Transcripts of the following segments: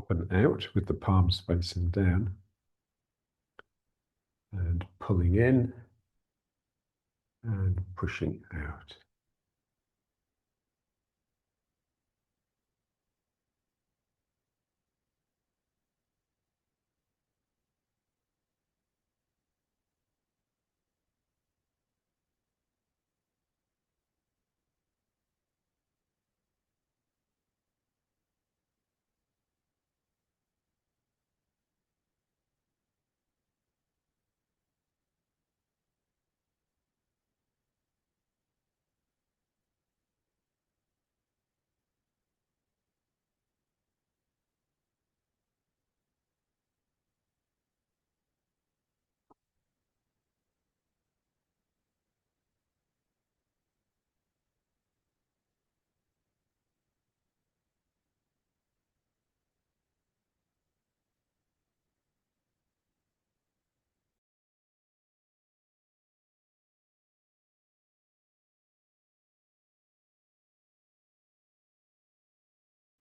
up and out with the palms facing down, and pulling in and pushing out.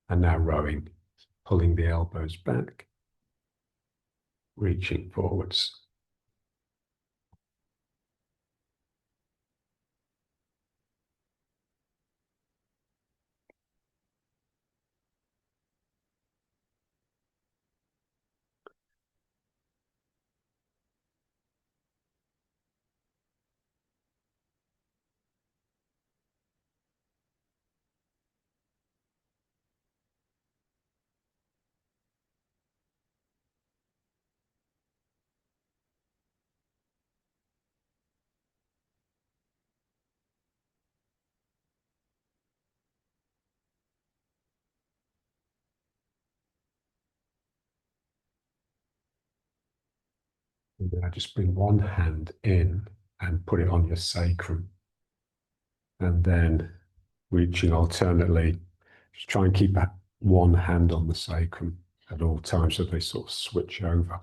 And now rowing, pulling the elbows back, reaching forwards. And now just bring one hand in and put it on your sacrum. And then reaching alternately, just try and keep one hand on the sacrum at all times so they sort of switch over.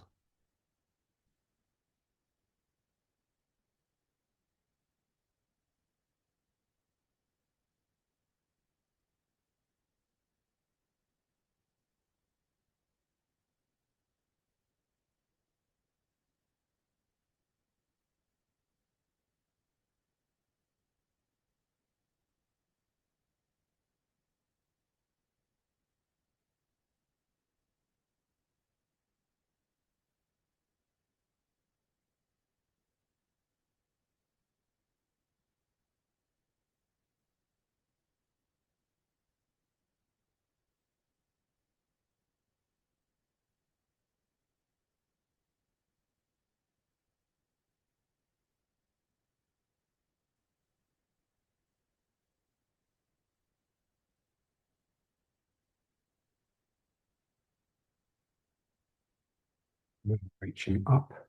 Reaching up.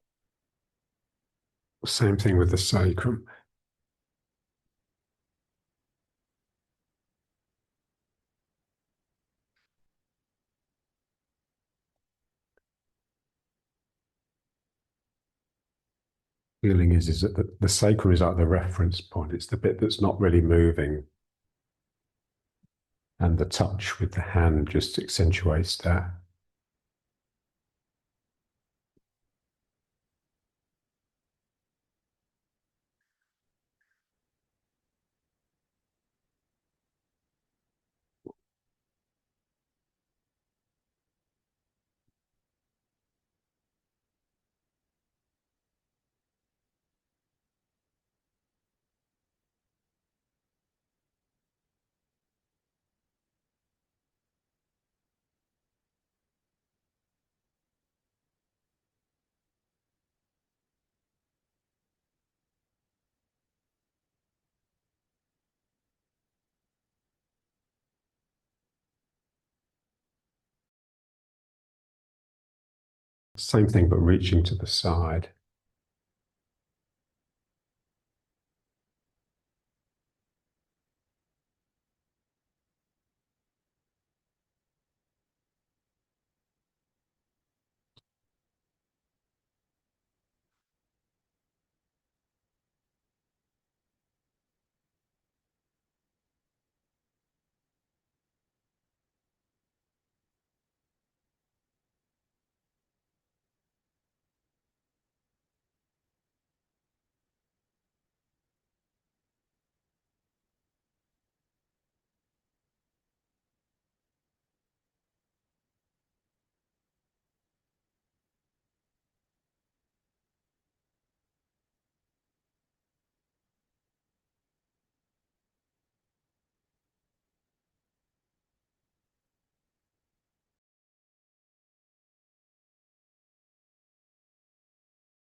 Same thing with the sacrum. Feeling is that the sacrum is like the reference point. It's the bit that's not really moving. And the touch with the hand just accentuates that. Same thing, but reaching to the side.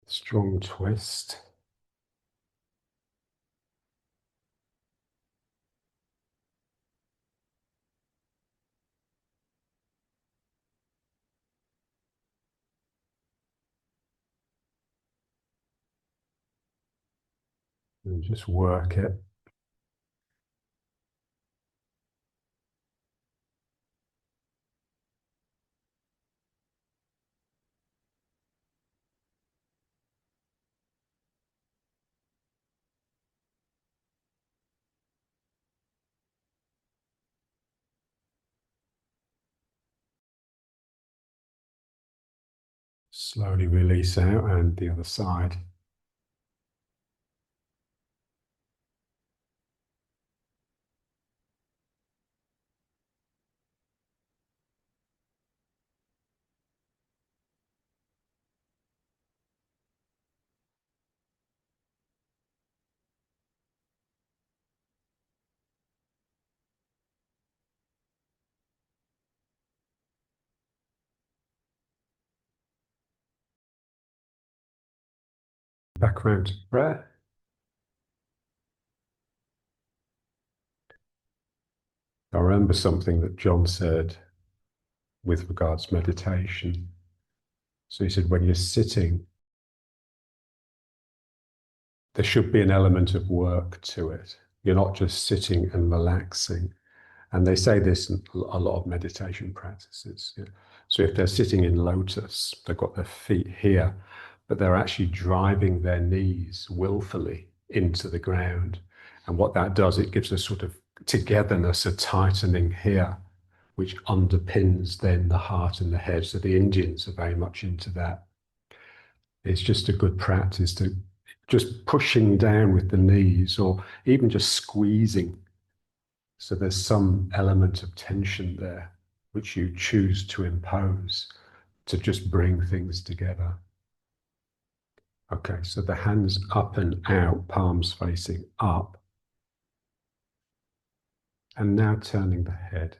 Strong twist. And just work it. Slowly release out, and the other side. Back around to breath. I remember something that John said with regards to meditation. So he said, when you're sitting, there should be an element of work to it. You're not just sitting and relaxing. And they say this in a lot of meditation practices. Yeah. So if they're sitting in lotus, they've got their feet here, but they're actually driving their knees willfully into the ground. And what that does, it gives a sort of togetherness, a tightening here, which underpins then the heart and the head. So the Indians are very much into that. It's just a good practice to just pushing down with the knees or even just squeezing. So there's some element of tension there, which you choose to impose to just bring things together. Okay, so the hands up and out, palms facing up. And now turning the head.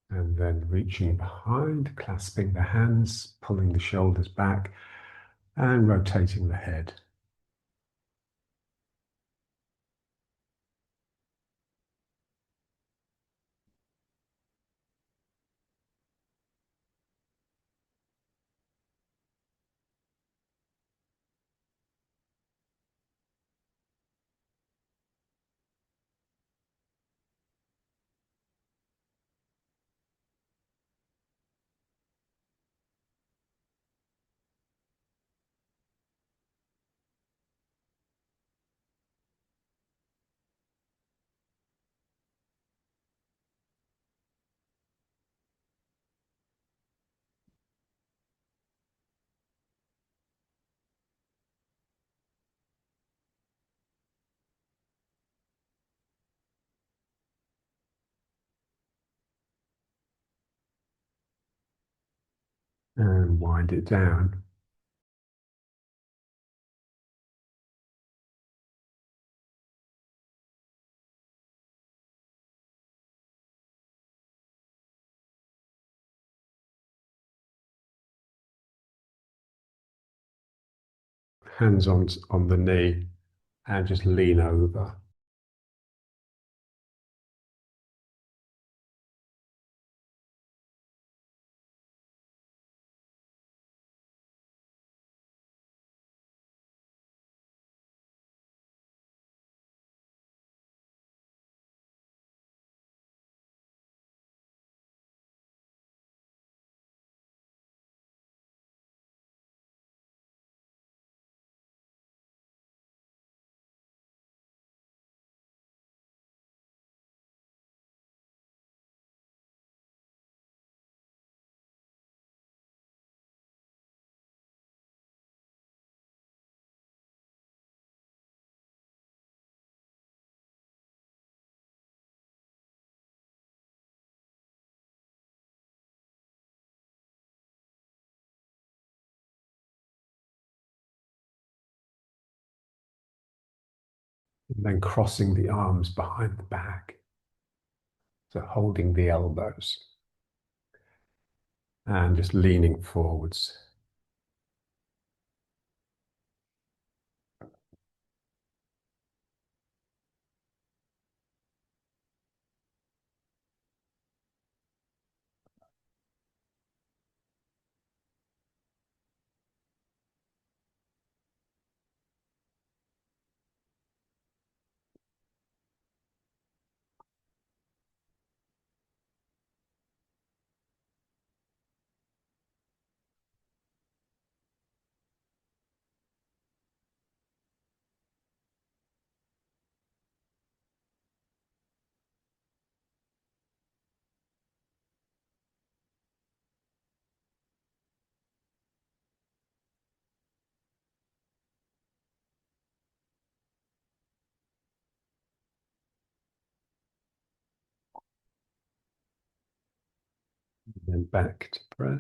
And then reaching behind, clasping the hands, pulling the shoulders back, and rotating the head. And wind it down. Hands on the knee, and just lean over. And then crossing the arms behind the back. So holding the elbows and just leaning forwards. And then back to breath.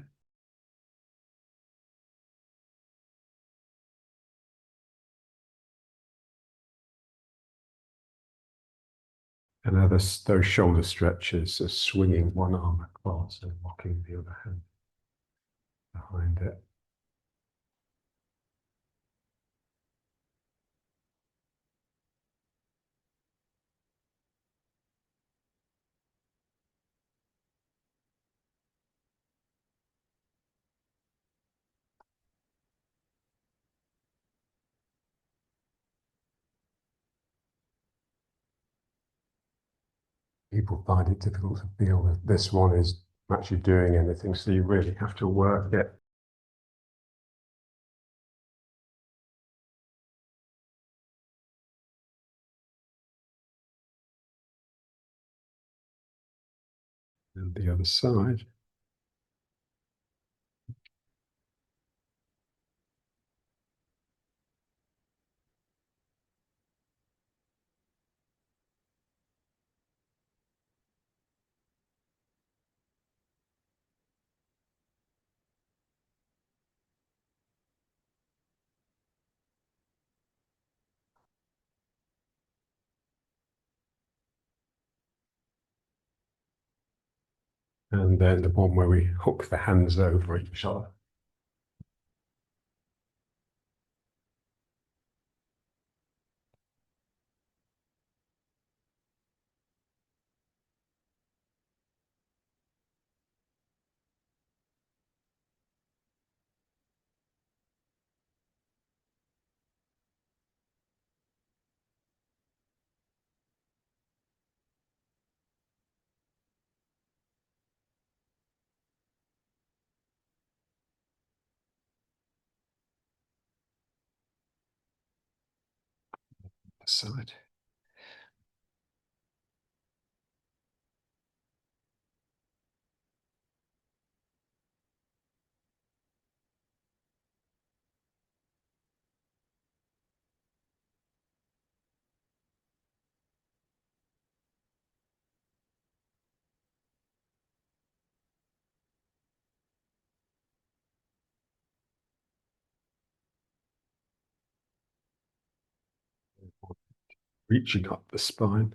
And those shoulder stretches are swinging one arm across and locking the other hand behind it. People find it difficult to feel that this one is actually doing anything, so you really have to work it. And the other side. And then the one where we hook the hands over each other. Side. Reaching up the spine.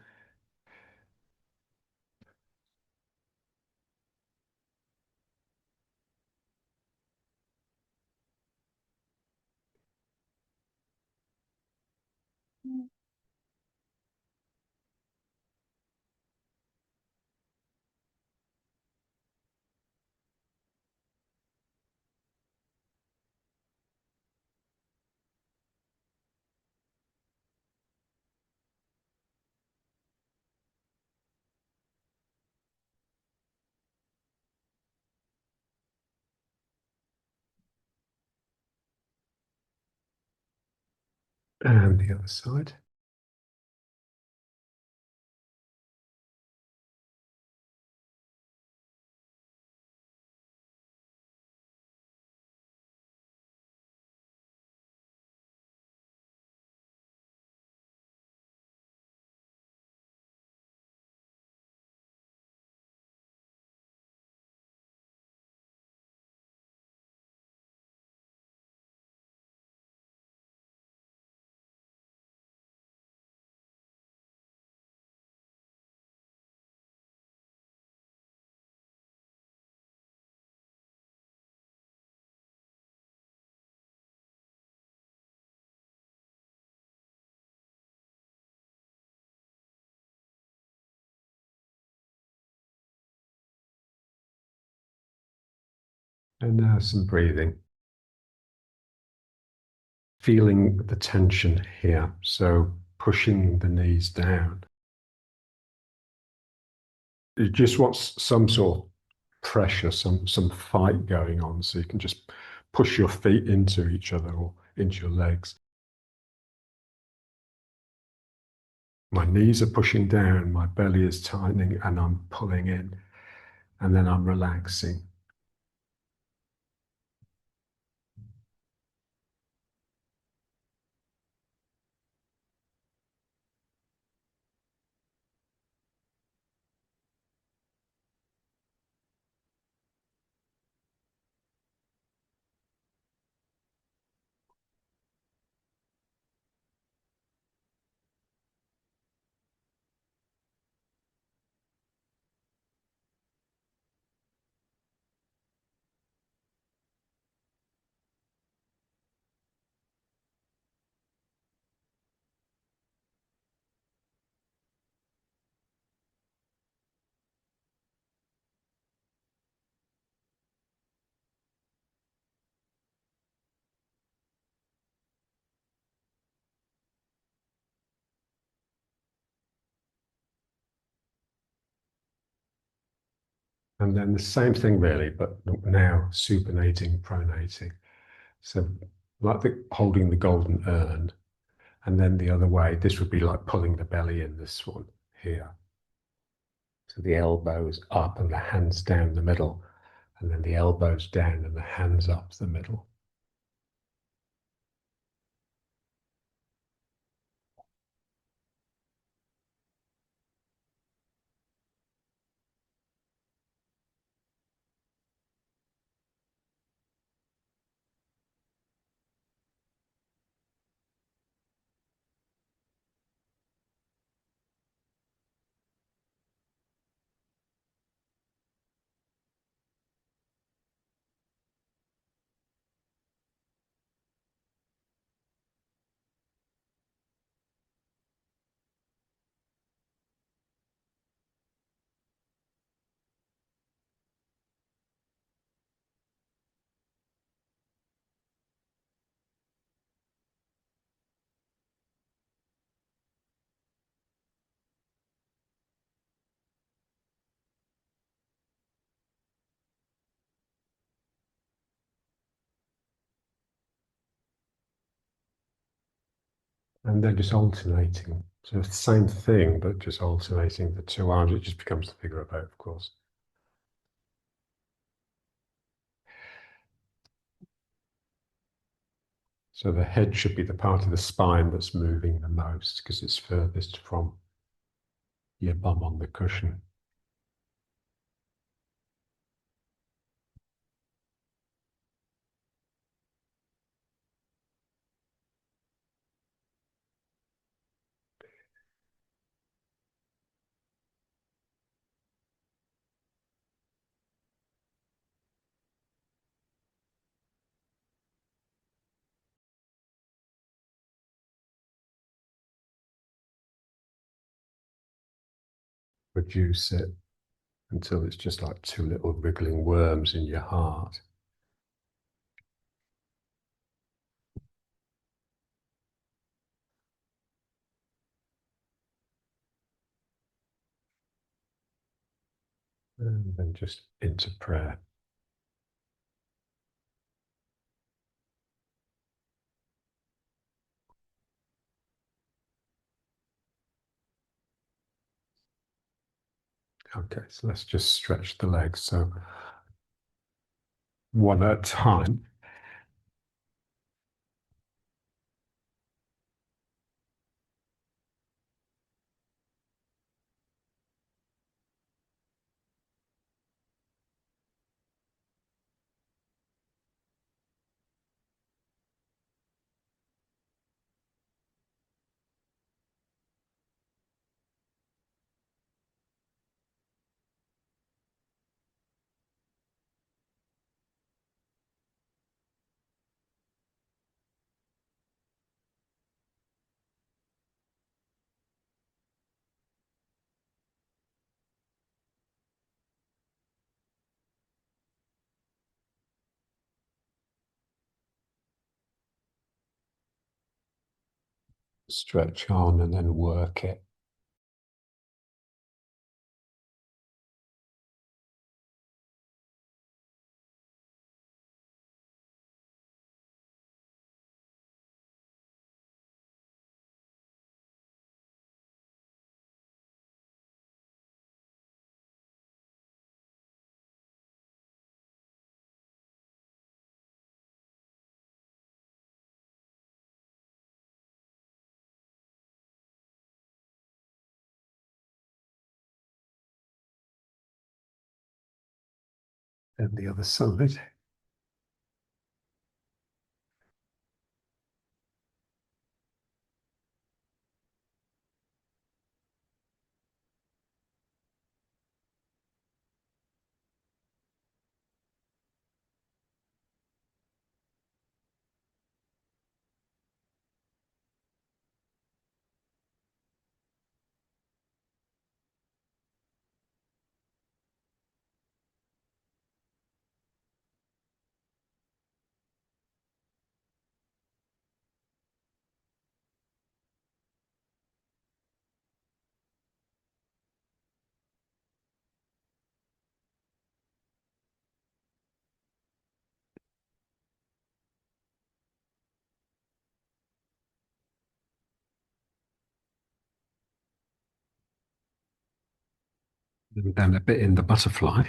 And the other side. And now some breathing. Feeling the tension here. So pushing the knees down. You just want some sort of pressure, some fight going on, so you can just push your feet into each other or into your legs. My knees are pushing down, my belly is tightening, and I'm pulling in, and then I'm relaxing. And then the same thing really, but now supinating, pronating. So like holding the golden urn, and then the other way, this would be like pulling the belly in, this one here. So the elbows up and the hands down the middle, and then the elbows down and the hands up the middle. And then just alternating. So it's the same thing, but just alternating the two arms. It just becomes the figure of eight, of course. So the head should be the part of the spine that's moving the most because it's furthest from your bum on the cushion. Reduce it until it's just like two little wriggling worms in your heart. And then just into prayer. Okay, so let's just stretch the legs. So one at a time. stretch on and then work it. And the other side. And then a bit in the butterfly.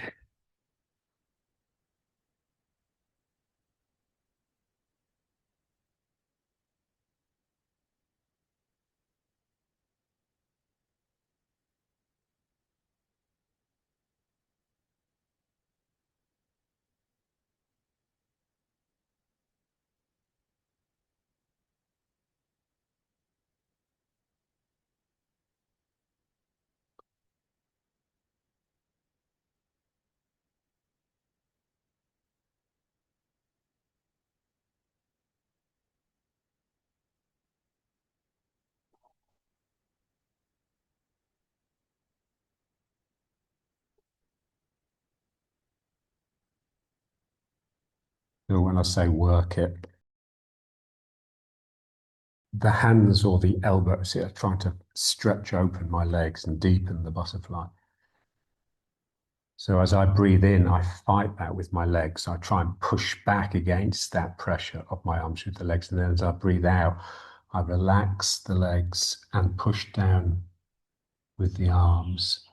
So when I say work it, the hands or the elbows here, trying to stretch open my legs and deepen the butterfly. So as I breathe in, I fight that with my legs. I try and push back against that pressure of my arms with the legs. And then as I breathe out, I relax the legs and push down with the arms.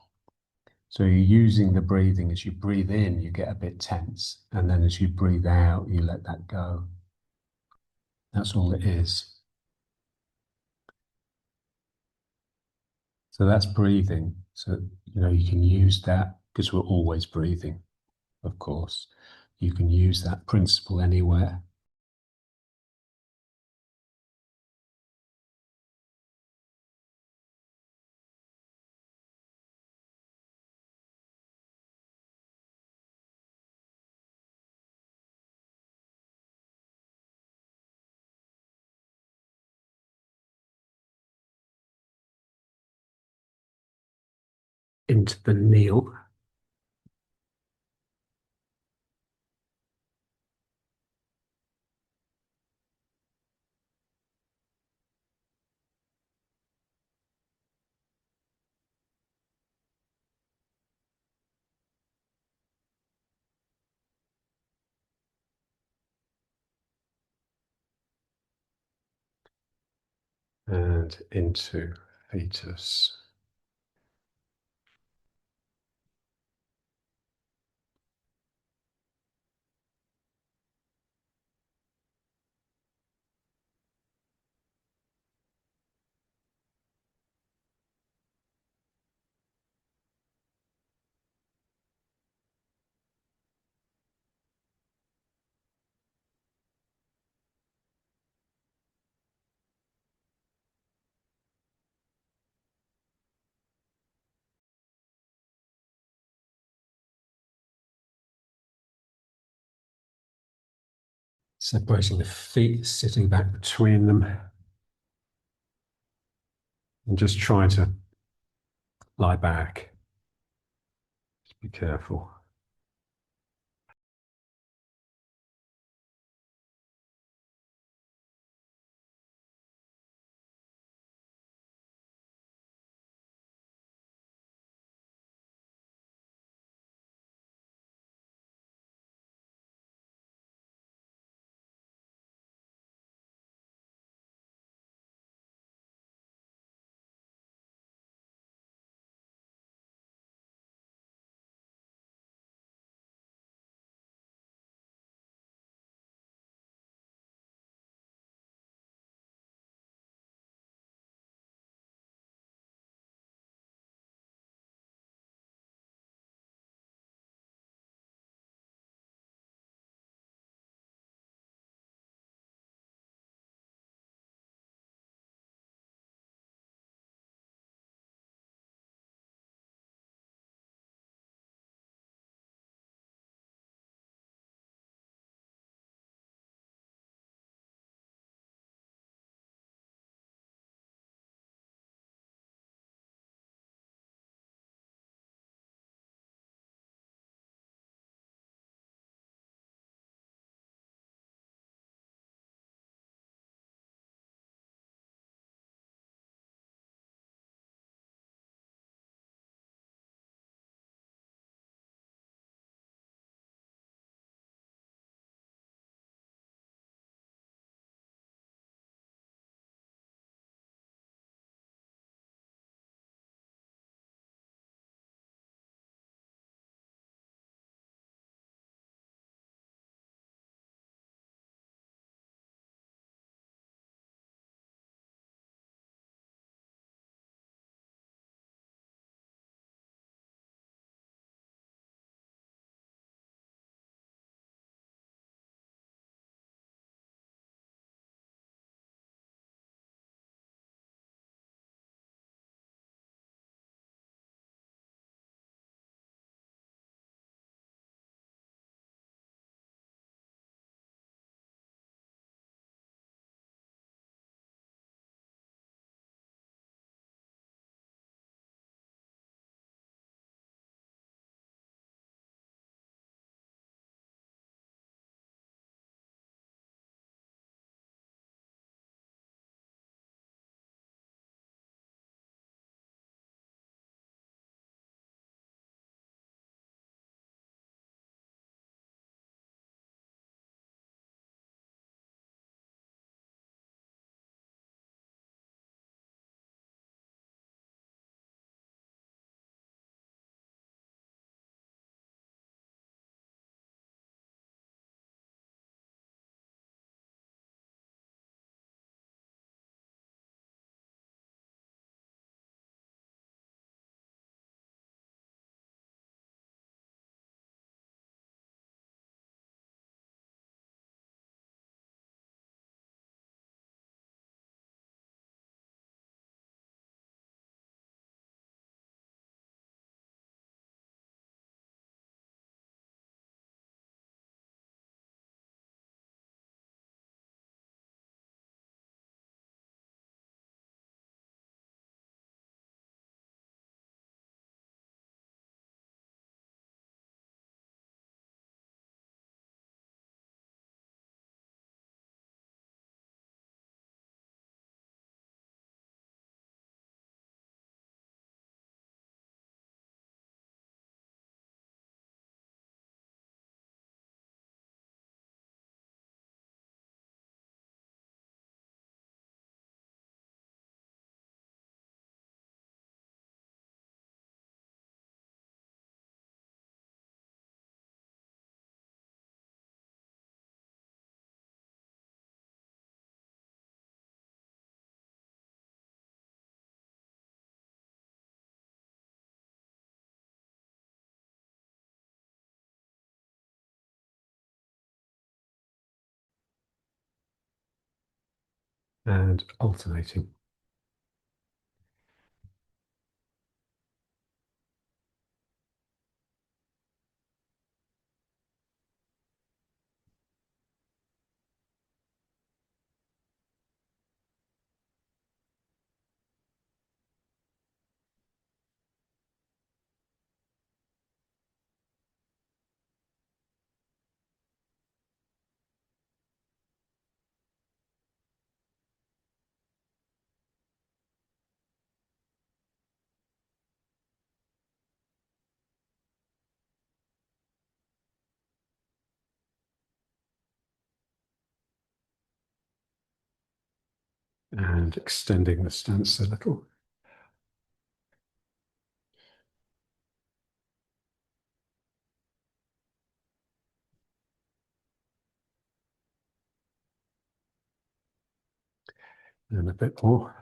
So you're using the breathing. As you breathe in, you get a bit tense. And then as you breathe out, you let that go. That's all it is. So that's breathing. So, you can use that because we're always breathing, of course. You can use that principle anywhere. Into the kneel. And into fetus. Separating the feet, sitting back between them, and just trying to lie back. Just be careful. and alternating. And extending the stance a little. And a bit more.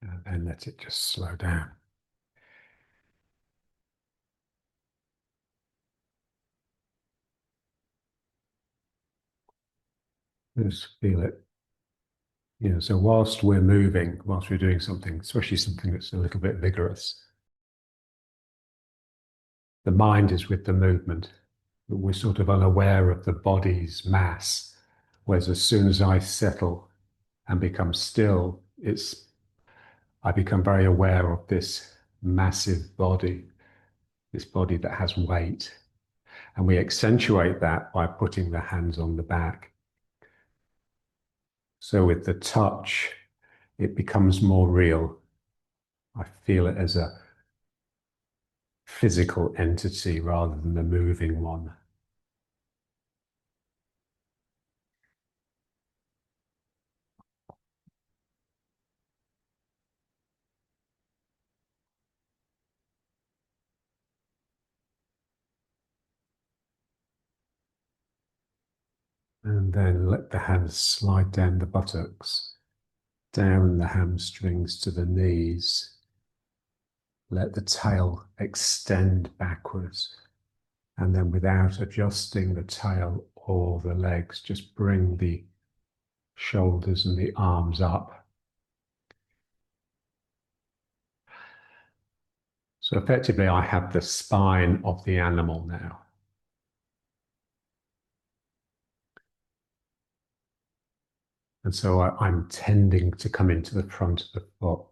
And then let it just slow down. Just feel it. So whilst we're moving, whilst we're doing something, especially something that's a little bit vigorous, the mind is with the movement. But we're sort of unaware of the body's mass. Whereas as soon as I settle and become still, I become very aware of this massive body, this body that has weight. And we accentuate that by putting the hands on the back. So with the touch, it becomes more real. I feel it as a physical entity rather than a moving one. And then let the hands slide down the buttocks, down the hamstrings to the knees. Let the tail extend backwards. And then without adjusting the tail or the legs, just bring the shoulders and the arms up. So effectively, I have the spine of the animal now. And so I'm tending to come into the front of the foot.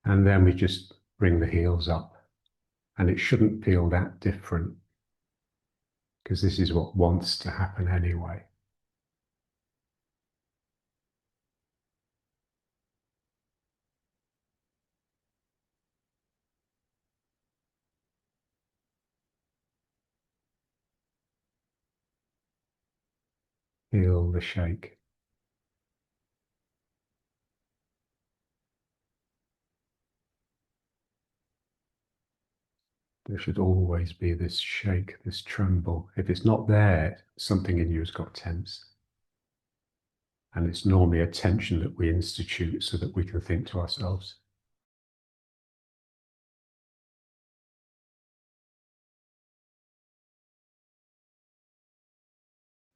And then we just bring the heels up. And it shouldn't feel that different because this is what wants to happen anyway. Feel the shake. There should always be this shake, this tremble. If it's not there, something in you has got tense. And it's normally a tension that we institute so that we can think to ourselves.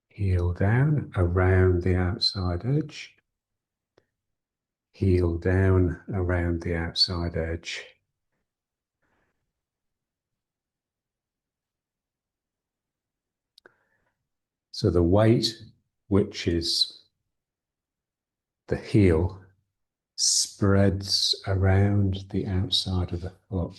Heel down around the outside edge. Heel down around the outside edge. So the weight, which is the heel, spreads around the outside of the foot.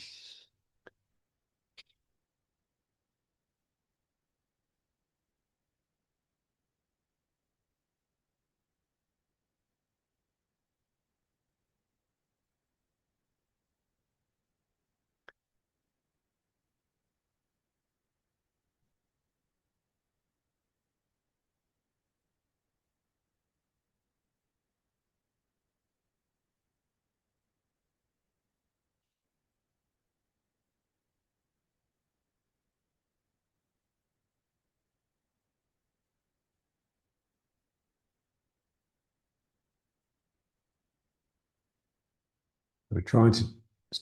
We're trying to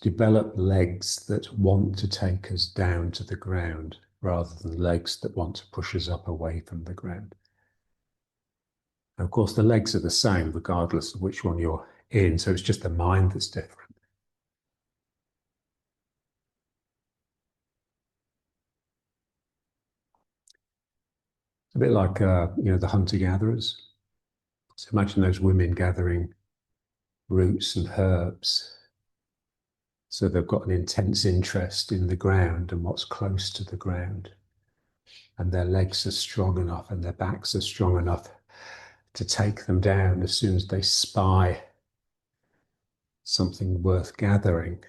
develop legs that want to take us down to the ground rather than legs that want to push us up away from the ground. And of course, the legs are the same regardless of which one you're in, so it's just the mind that's different. It's a bit like, the hunter-gatherers. So imagine those women gathering roots and herbs. So they've got an intense interest in the ground and what's close to the ground. And their legs are strong enough and their backs are strong enough to take them down as soon as they spy something worth gathering.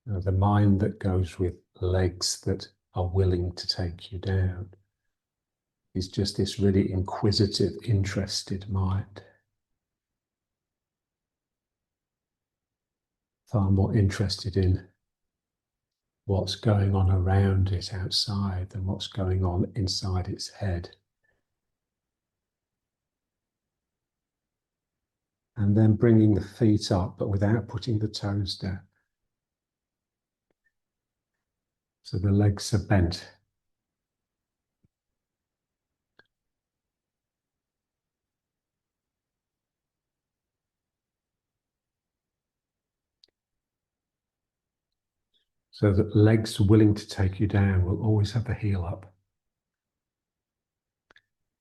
The mind that goes with legs that are willing to take you down is just this really inquisitive, interested mind. Far more interested in what's going on around it outside than what's going on inside its head. And then bringing the feet up, but without putting the toes down. So the legs are bent. So that legs willing to take you down will always have the heel up.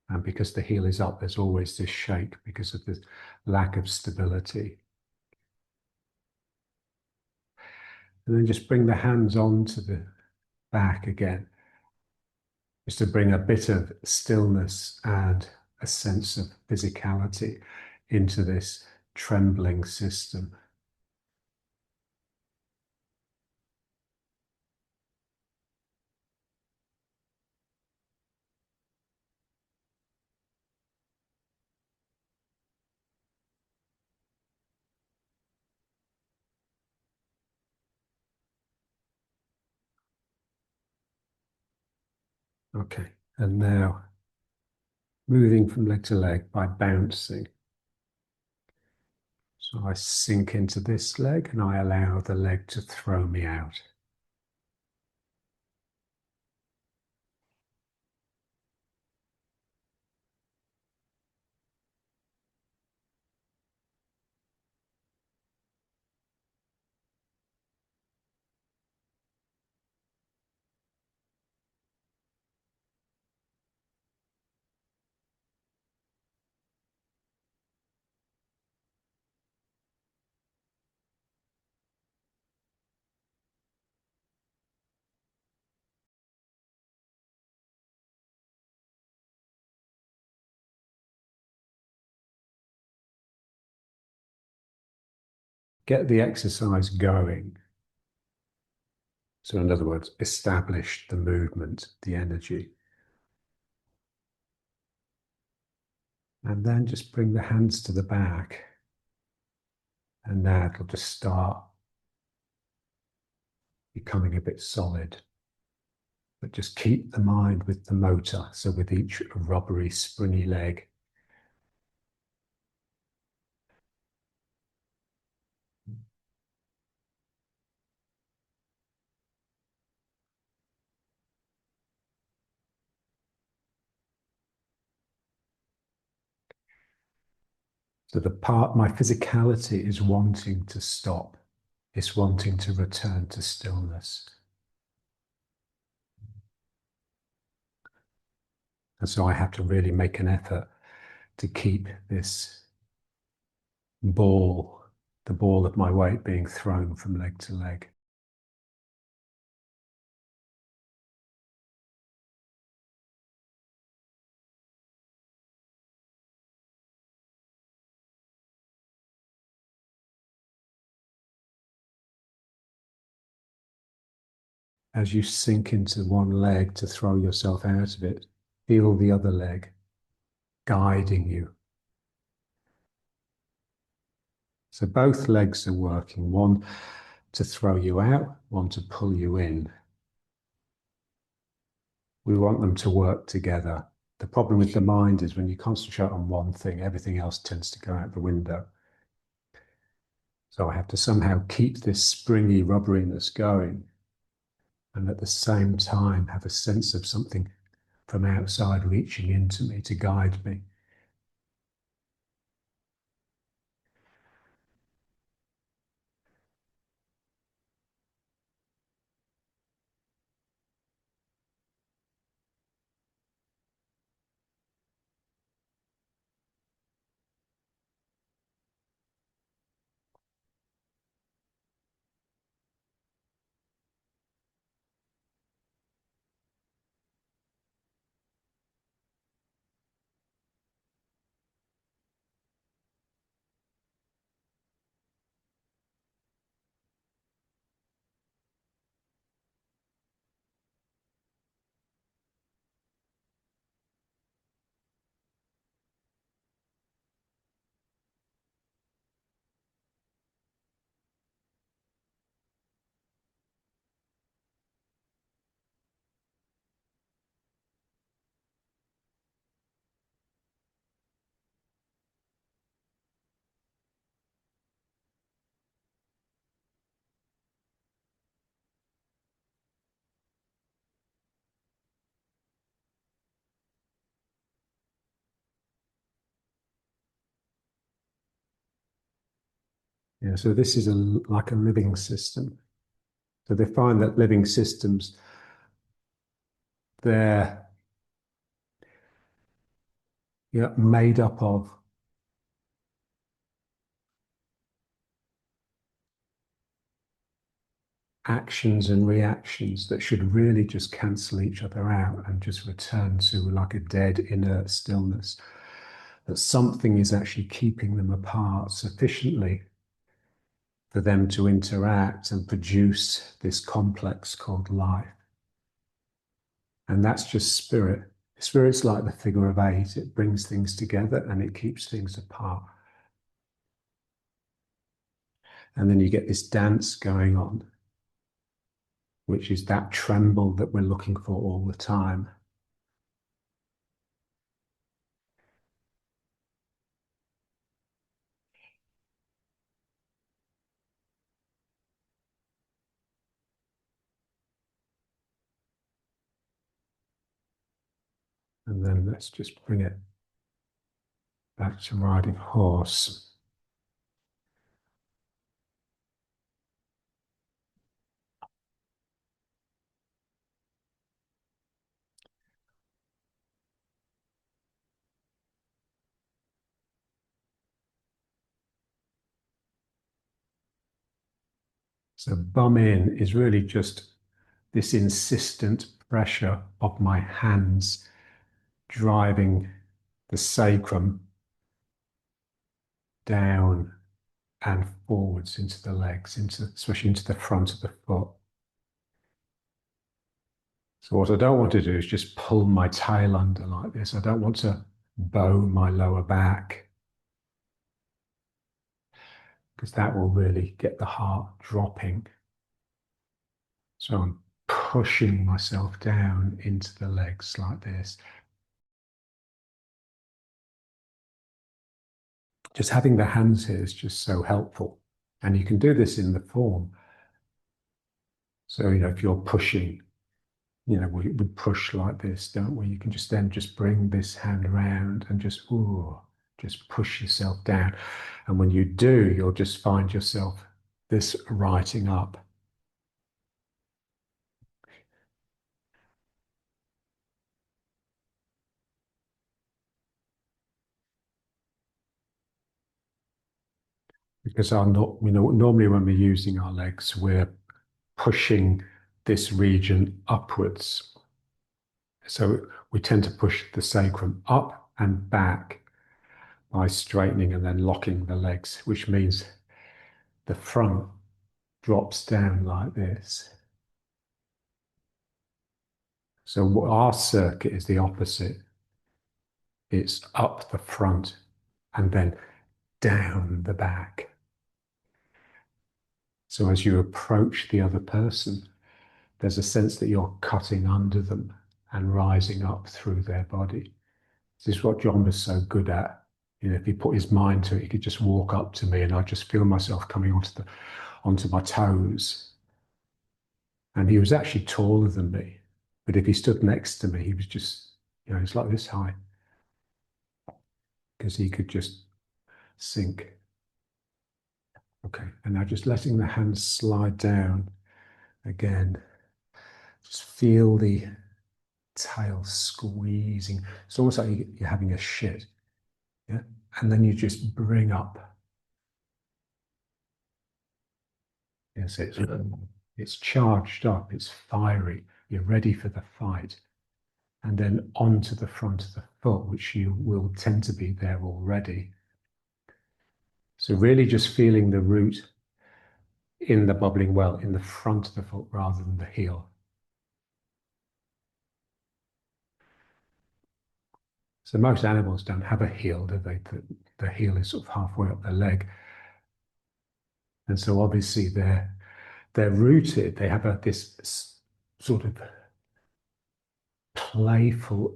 And because the heel is up, there's always this shake because of the lack of stability. And then just bring the hands onto the back again, just to bring a bit of stillness and a sense of physicality into this trembling system. Okay, and now moving from leg to leg by bouncing. So I sink into this leg and I allow the leg to throw me out. Get the exercise going. So in other words, establish the movement, the energy. And then just bring the hands to the back. And now it'll just start becoming a bit solid. But just keep the mind with the motor. So with each rubbery, springy leg, so the part, my physicality is wanting to stop. It's wanting to return to stillness. And so I have to really make an effort to keep this ball, the ball of my weight being thrown from leg to leg. as you sink into one leg to throw yourself out of it, feel the other leg guiding you. So both legs are working, one to throw you out, one to pull you in. We want them to work together. The problem with the mind is when you concentrate on one thing, everything else tends to go out the window. So I have to somehow keep this springy rubberiness going and at the same time have a sense of something from outside reaching into me to guide me. Yeah, so this is like a living system. So they find that living systems, they're made up of actions and reactions that should really just cancel each other out and just return to like a dead, inert stillness. That something is actually keeping them apart sufficiently for them to interact and produce this complex called life. And that's just spirit. Spirit's like the figure of eight. It brings things together and it keeps things apart. And then you get this dance going on, which is that tremble that we're looking for all the time. And then let's just bring it back to riding horse. So bum in is really just this insistent pressure of my hands driving the sacrum down and forwards into the legs, especially into the front of the foot. So what I don't want to do is just pull my tail under like this. I don't want to bow my lower back because that will really get the heart dropping. So I'm pushing myself down into the legs like this. Just having the hands here is just so helpful. And you can do this in the form. So, if you're pushing, we push like this, don't we? You can just bring this hand around and just push yourself down. And when you do, you'll just find yourself this writing up. Because normally when we're using our legs, we're pushing this region upwards. So we tend to push the sacrum up and back by straightening and then locking the legs, which means the front drops down like this. So our circuit is the opposite. It's up the front and then down the back. So as you approach the other person, there's a sense that you're cutting under them and rising up through their body. This is what John was so good at. If he put his mind to it, he could just walk up to me and I just feel myself coming onto my toes. And he was actually taller than me. But if he stood next to me, he was just, he's like this high because he could just sink. Okay, and now just letting the hands slide down again. Just feel the tail squeezing. It's almost like you're having a shit. Yeah. And then you just bring up. Yes, it's charged up, it's fiery. You're ready for the fight. And then onto the front of the foot, which you will tend to be there already. So really just feeling the root in the bubbling well, in the front of the foot rather than the heel. So most animals don't have a heel, do they? The heel is sort of halfway up their leg. And so obviously they're rooted, they have this sort of playful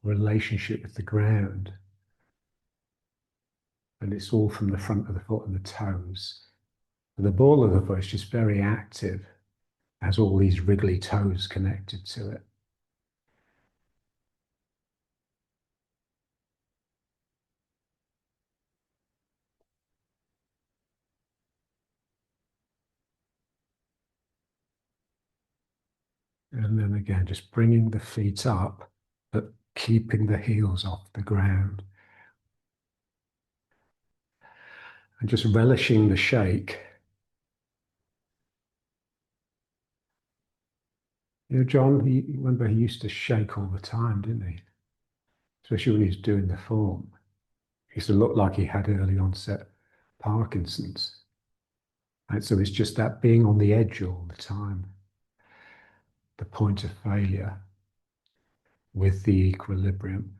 relationship with the ground. And it's all from the front of the foot and the toes. And the ball of the foot is just very active, has all these wriggly toes connected to it. And then again, just bringing the feet up, but keeping the heels off the ground. And just relishing the shake. John, remember he used to shake all the time, didn't he? Especially when he was doing the form. He used to look like he had early onset Parkinson's. And so it's just that being on the edge all the time, the point of failure with the equilibrium.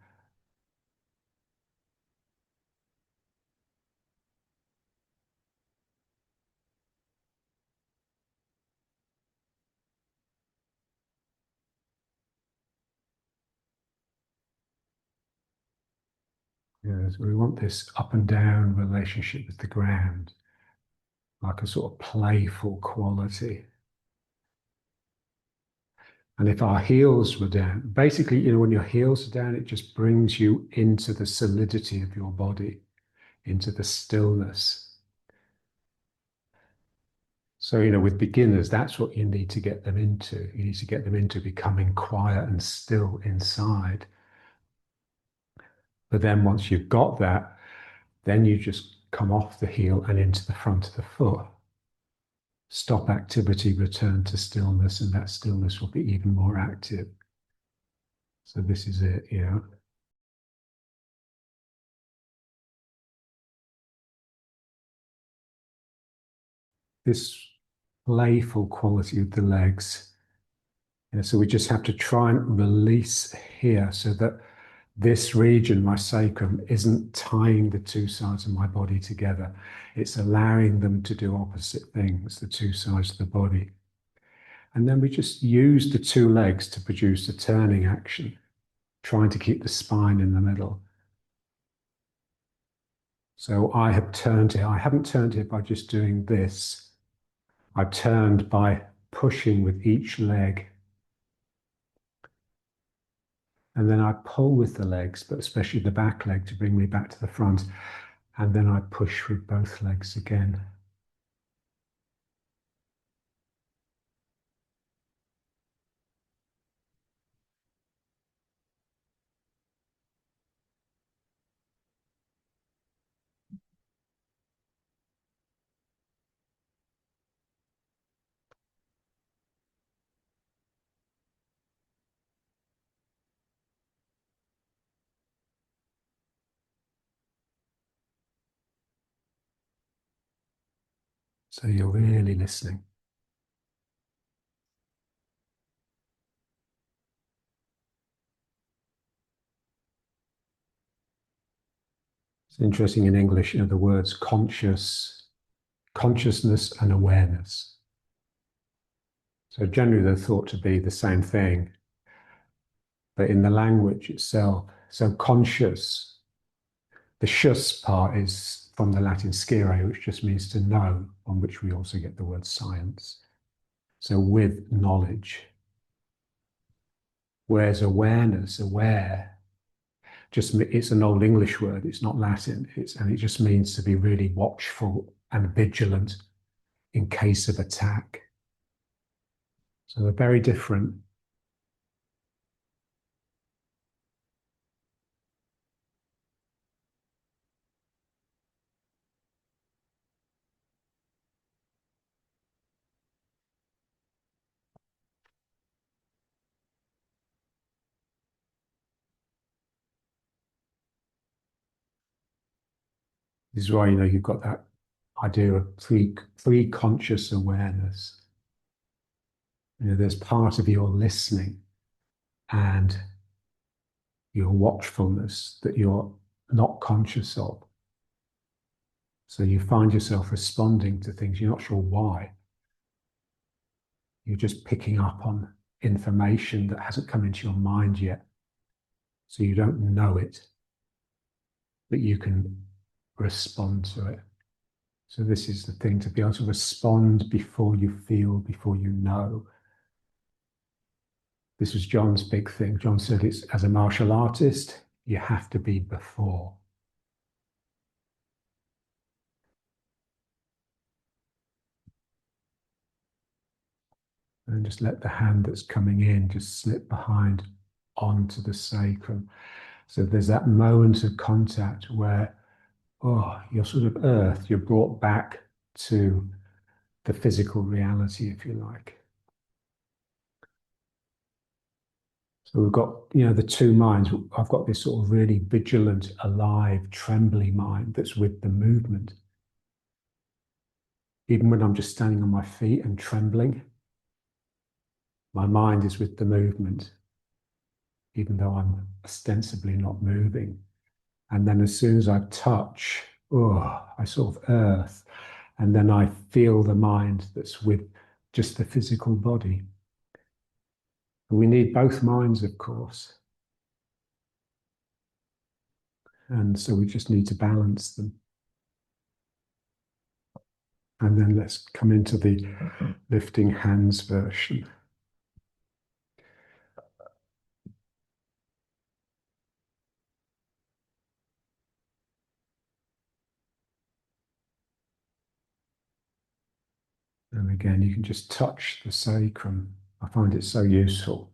So we want this up and down relationship with the ground, like a sort of playful quality. And if our heels were down, basically, when your heels are down, it just brings you into the solidity of your body, into the stillness. So, with beginners, that's what you need to get them into. You need to get them into becoming quiet and still inside. But then once you've got that, then you just come off the heel and into the front of the foot. Stop activity, return to stillness, and that stillness will be even more active. So this is it, This playful quality of the legs. So we just have to try and release here so that this region, my sacrum, isn't tying the two sides of my body together. It's allowing them to do opposite things, the two sides of the body. And then we just use the two legs to produce a turning action, trying to keep the spine in the middle. So I have turned it. I haven't turned it by just doing this. I've turned by pushing with each leg. And then I pull with the legs, but especially the back leg to bring me back to the front. And then I push with both legs again. So you're really listening. It's interesting in English, the words consciousness and awareness. So generally they're thought to be the same thing, but in the language itself, so conscious, the shus part is from the Latin scire, which just means to know, on which we also get the word science. So with knowledge. Whereas awareness, aware, just it's an old English word, it's not Latin, and it just means to be really watchful and vigilant in case of attack. So they're very different. This is why you've got that idea of pre-conscious awareness. There's part of your listening and your watchfulness that you're not conscious of. So you find yourself responding to things, you're not sure why. You're just picking up on information that hasn't come into your mind yet. So you don't know it, but you can respond to it. So this is the thing, to be able to respond before you feel, before you know. This was John's big thing. John said it's, as a martial artist, you have to be before. And just let the hand that's coming in just slip behind onto the sacrum. So there's that moment of contact where, you're sort of earth, you're brought back to the physical reality, if you like. So we've got, the two minds. I've got this sort of really vigilant, alive, trembly mind that's with the movement. Even when I'm just standing on my feet and trembling, my mind is with the movement, even though I'm ostensibly not moving. And then as soon as I touch, I sort of earth, and then I feel the mind that's with just the physical body. We need both minds, of course. And so we just need to balance them. And then let's come into the lifting hands version. And again, you can just touch the sacrum. I find it so useful.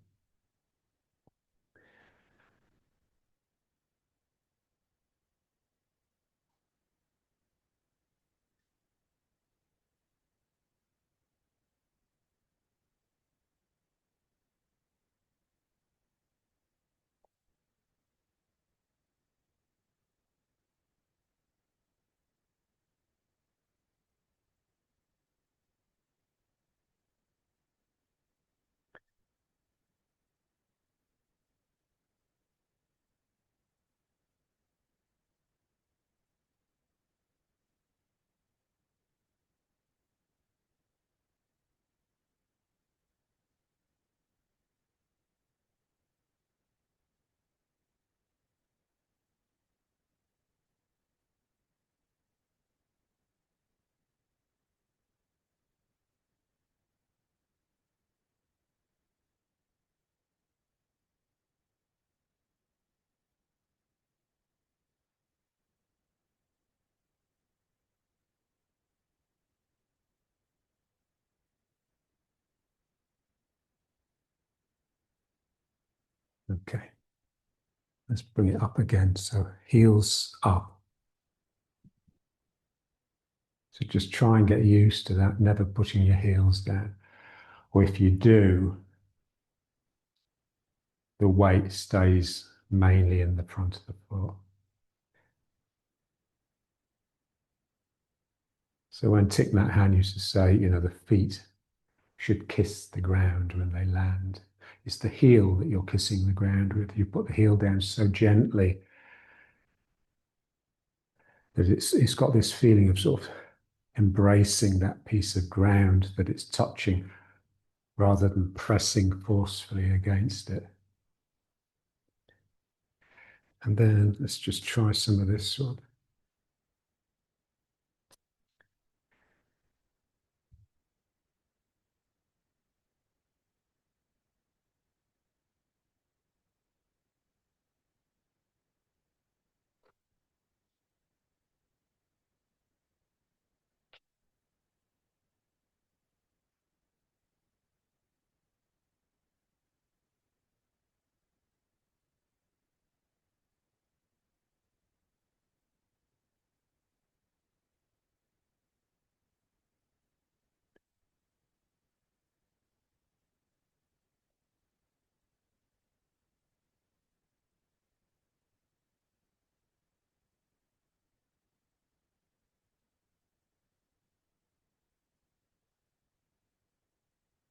Okay. Let's bring it up again. So heels up. So just try and get used to that, never putting your heels down. Or if you do, the weight stays mainly in the front of the foot. So when Thich Nhat Hanh used to say, the feet should kiss the ground when they land. It's the heel that you're kissing the ground with. You put the heel down so gently that it's got this feeling of sort of embracing that piece of ground that it's touching rather than pressing forcefully against it. And then let's just try some of this one.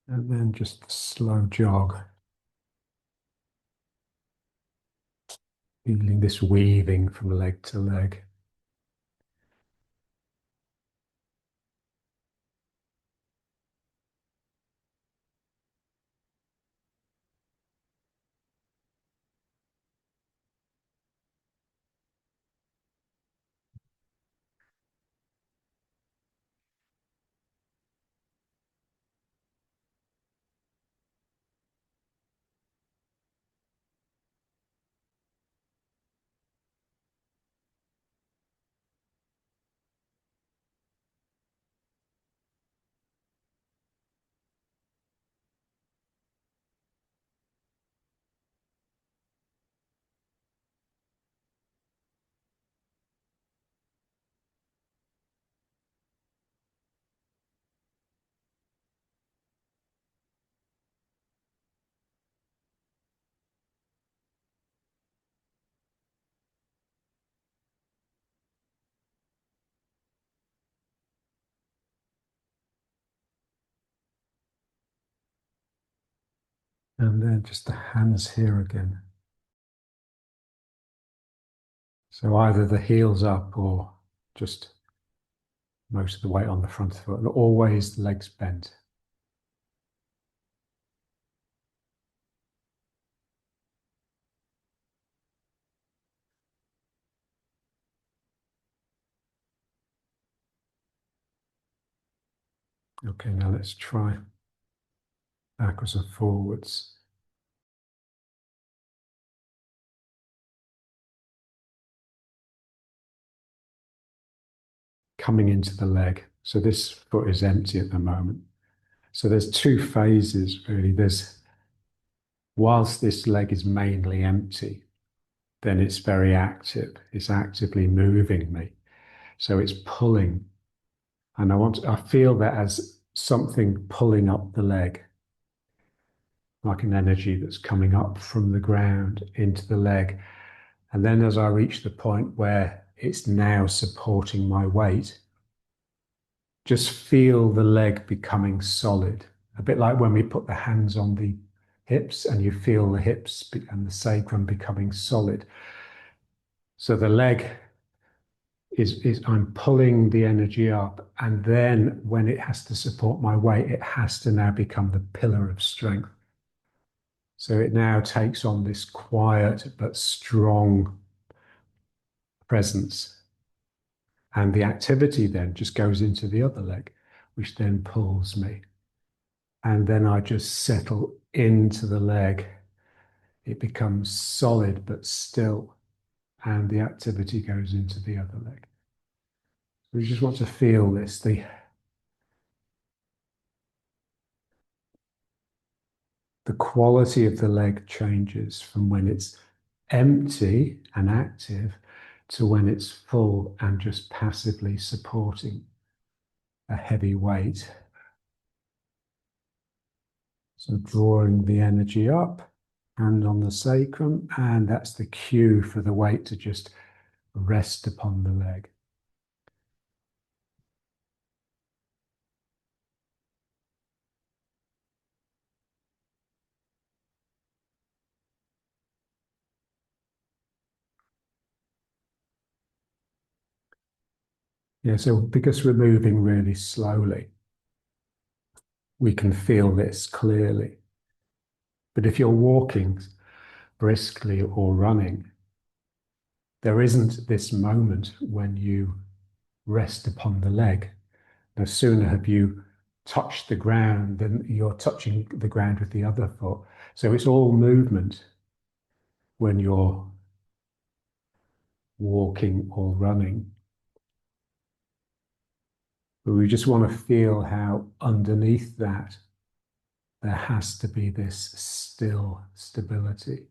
And then just the slow jog, feeling this weaving from leg to leg. And then just the hands here again. So either the heels up or just most of the weight on the front of the foot, and always the legs bent. Okay, now let's try backwards and forwards. Coming into the leg. So this foot is empty at the moment. So there's two phases really. There's, whilst this leg is mainly empty, then it's very active. It's actively moving me. So it's pulling. And I feel that as something pulling up the leg, like an energy that's coming up from the ground into the leg. And then as I reach the point where it's now supporting my weight, just feel the leg becoming solid. A bit like when we put the hands on the hips and you feel the hips and the sacrum becoming solid. So the leg is I'm pulling the energy up, and then when it has to support my weight, it has to now become the pillar of strength. So it now takes on this quiet but strong presence. And the activity then just goes into the other leg, which then pulls me. And then I just settle into the leg. It becomes solid but still, and the activity goes into the other leg. We just want to feel this, the quality of the leg changes from when it's empty and active to when it's full and just passively supporting a heavy weight. So drawing the energy up, hand on the sacrum, and that's the cue for the weight to just rest upon the leg. Yeah, so because we're moving really slowly, we can feel this clearly. But if you're walking briskly or running, there isn't this moment when you rest upon the leg. No sooner have you touched the ground than you're touching the ground with the other foot. So it's all movement when you're walking or running. But we just want to feel how underneath that there has to be this still stability.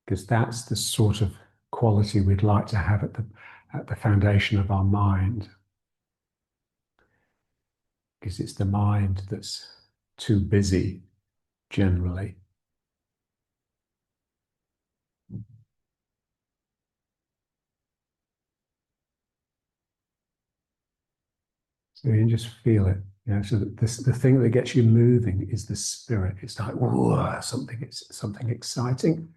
Because that's the sort of quality we'd like to have at the foundation of our mind. Because it's the mind that's too busy generally. So you can just feel it. You know, so the thing that gets you moving is the spirit. It's like, whoa, something exciting.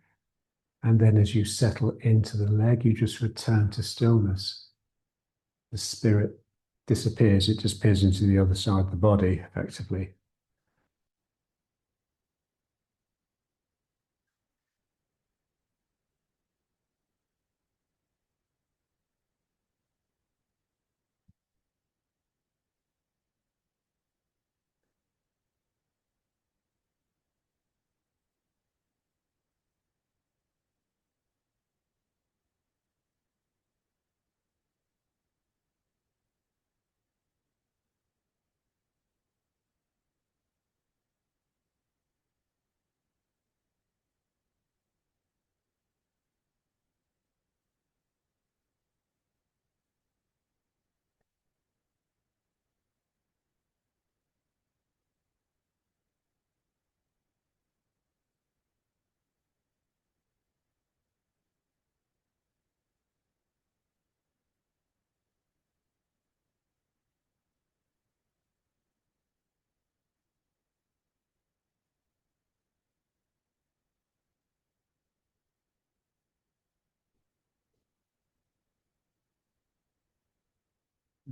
And then as you settle into the leg, you just return to stillness. The spirit disappears. It disappears into the other side of the body, effectively.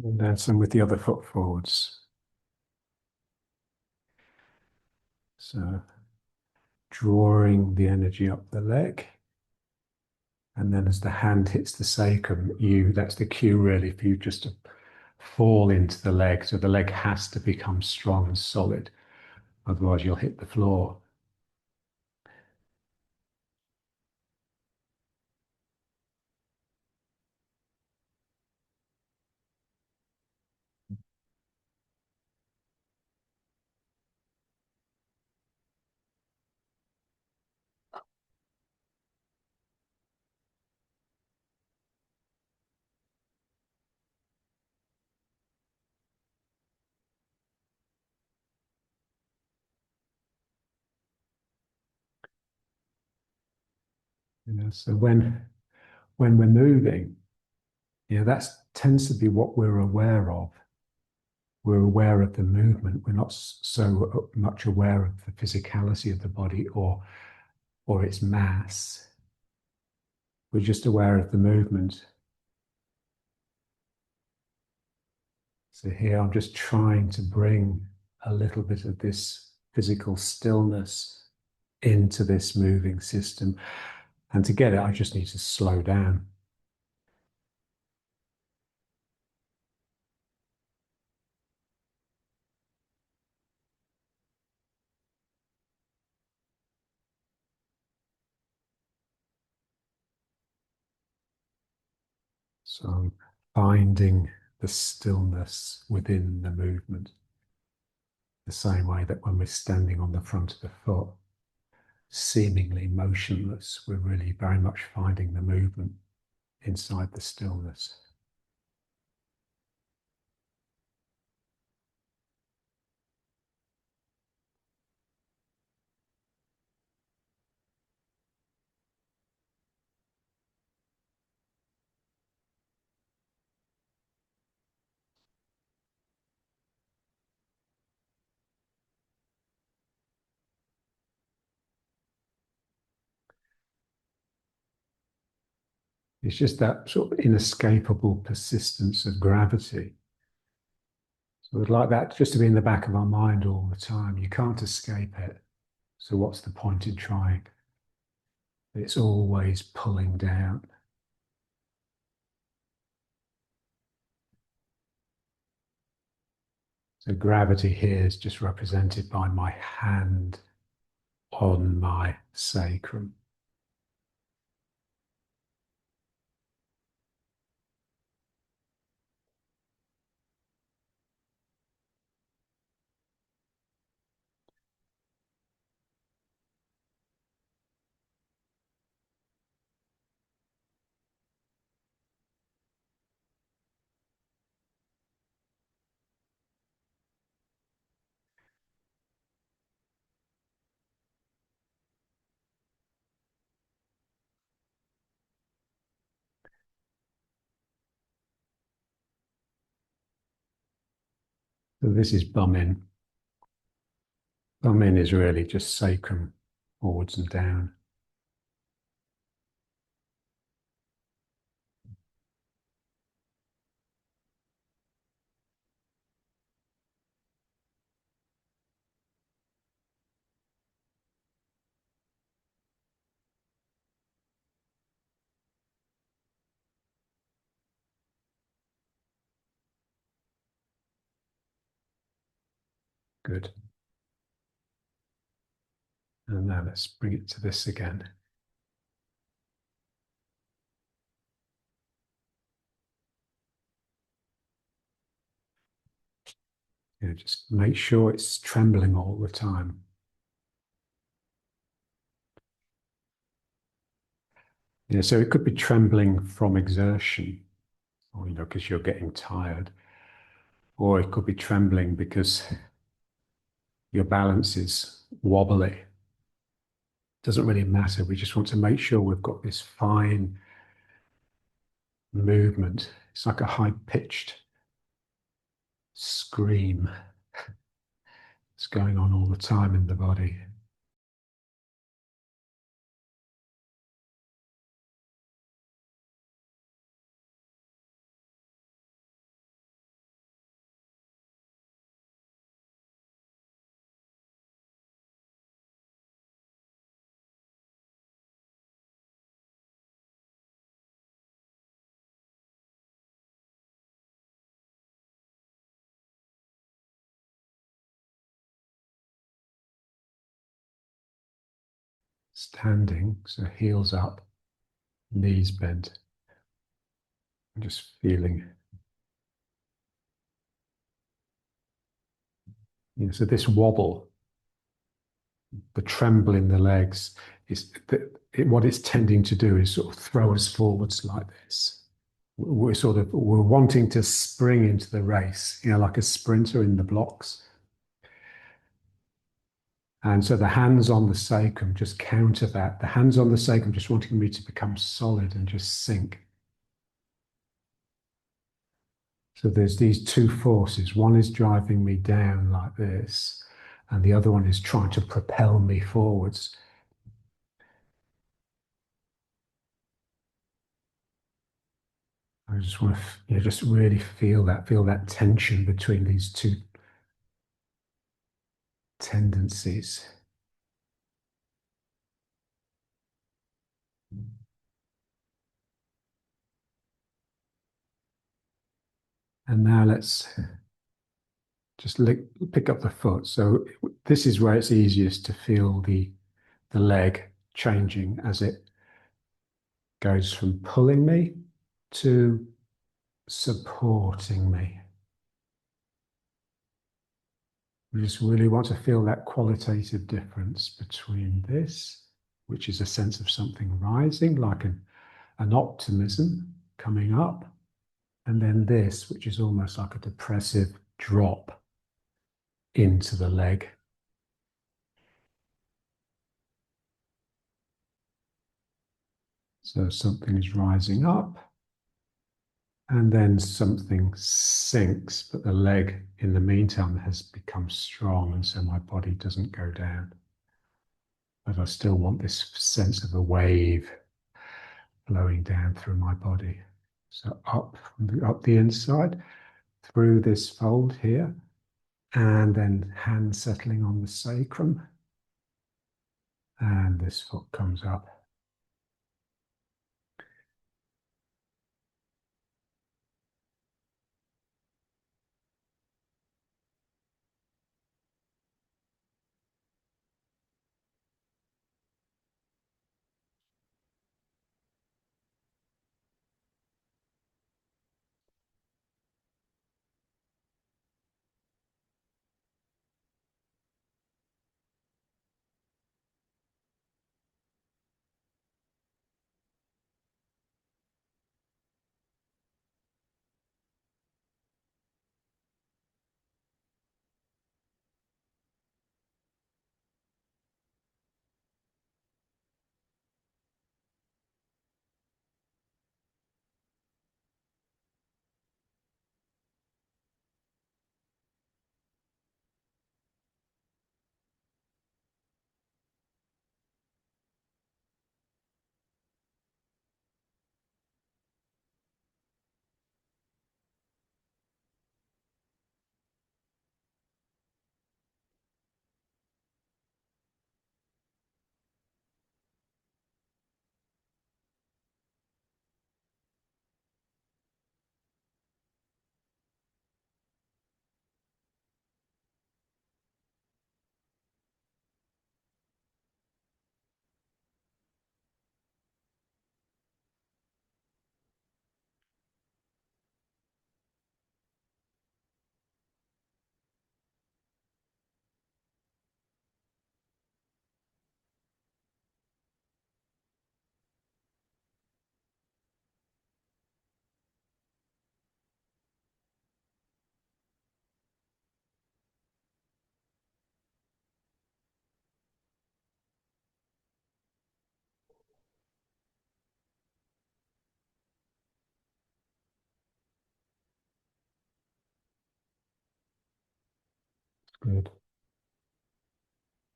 And then some with the other foot forwards. So drawing the energy up the leg. And then as the hand hits the sacrum, that's the cue really for you just to fall into the leg. So the leg has to become strong and solid. Otherwise you'll hit the floor. You know, so when we're moving, that tends to be what we're aware of. We're aware of the movement. We're not so much aware of the physicality of the body or its mass. We're just aware of the movement. So here I'm just trying to bring a little bit of this physical stillness into this moving system. And to get it, I just need to slow down. So I'm finding the stillness within the movement, the same way that when we're standing on the front of the foot, seemingly motionless, we're really very much finding the movement inside the stillness. It's just that sort of inescapable persistence of gravity. So we'd like that just to be in the back of our mind all the time. You can't escape it. So what's the point in trying? It's always pulling down. So gravity here is just represented by my hand on my sacrum. So this is bum in. Bum in is really just sacrum forwards and down. Good. And now let's bring it to this again. Just make sure it's trembling all the time. So it could be trembling from exertion, or because you're getting tired, or it could be trembling because your balance is wobbly. Doesn't really matter. We just want to make sure we've got this fine movement. It's like a high-pitched scream. It's going on all the time in the body. Standing, so heels up, knees bent. I'm just feeling. So this wobble, the tremble in the legs, what it's tending to do is sort of throw us forwards like this. We're wanting to spring into the race, like a sprinter in the blocks. And so the hands on the sacrum just counter that. The hands on the sacrum just wanting me to become solid and just sink. So there's these two forces. One is driving me down like this, and the other one is trying to propel me forwards. I just want to just really feel that tension between these two tendencies. And now let's just pick up the foot. So this is where it's easiest to feel the leg changing as it goes from pulling me to supporting me. We just really want to feel that qualitative difference between this, which is a sense of something rising, like an optimism coming up, and then this, which is almost like a depressive drop into the leg. So something is rising up, and then something sinks, but the leg in the meantime has become strong, and so my body doesn't go down. But I still want this sense of a wave flowing down through my body. So up the inside, through this fold here, and then hand settling on the sacrum. And this foot comes up. Good.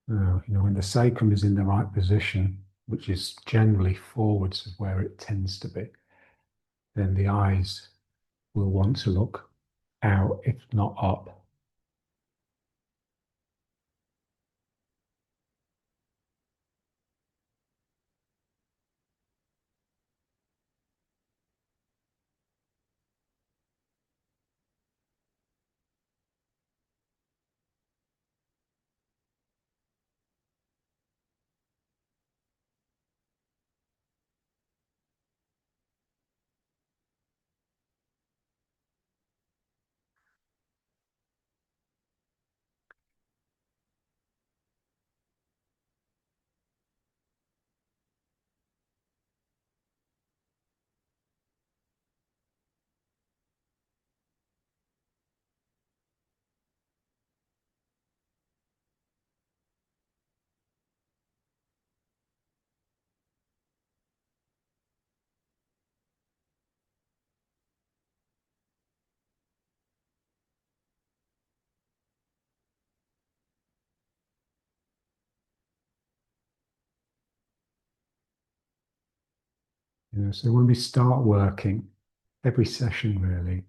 Now, when the sacrum is in the right position, which is generally forwards of where it tends to be, then the eyes will want to look out, if not up. So when we start working, every session really,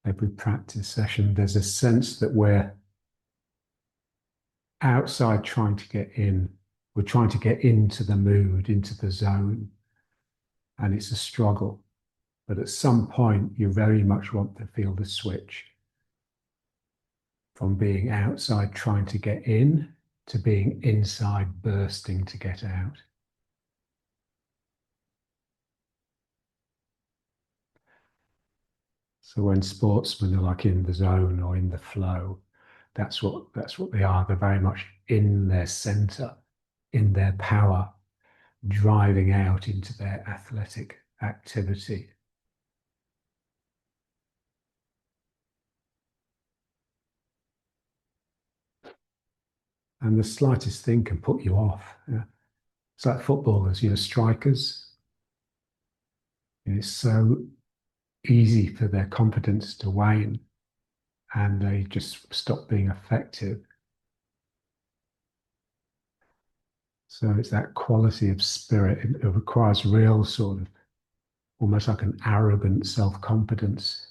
every practice session, there's a sense that we're outside trying to get in. We're trying to get into the mood, into the zone, and it's a struggle. But at some point, you very much want to feel the switch from being outside trying to get in to being inside bursting to get out. So when sportsmen are like in the zone or in the flow, that's what they are. They're very much in their center, in their power, driving out into their athletic activity. And the slightest thing can put you off. Yeah. It's like footballers, strikers. It's so easy for their confidence to wane and they just stop being effective. So it's that quality of spirit. It requires real sort of almost like an arrogant self-confidence.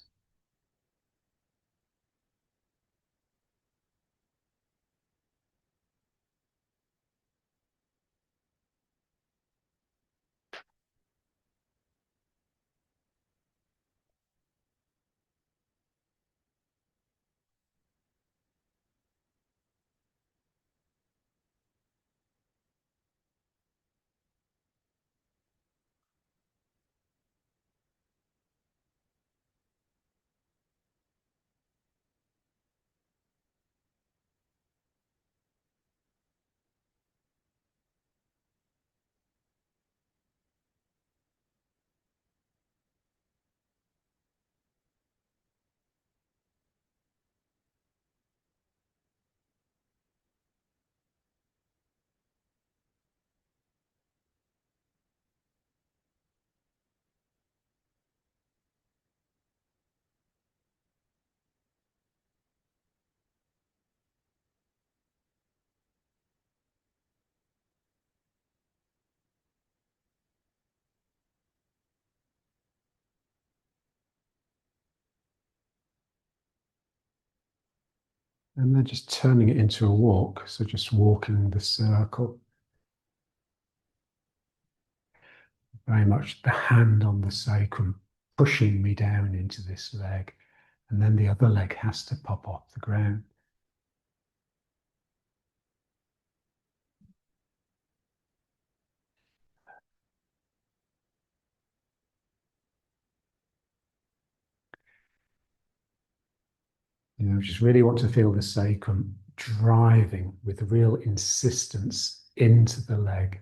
And then just turning it into a walk. So just walking the circle, very much the hand on the sacrum, pushing me down into this leg. And then the other leg has to pop off the ground. Just really want to feel the sacrum driving with real insistence into the leg.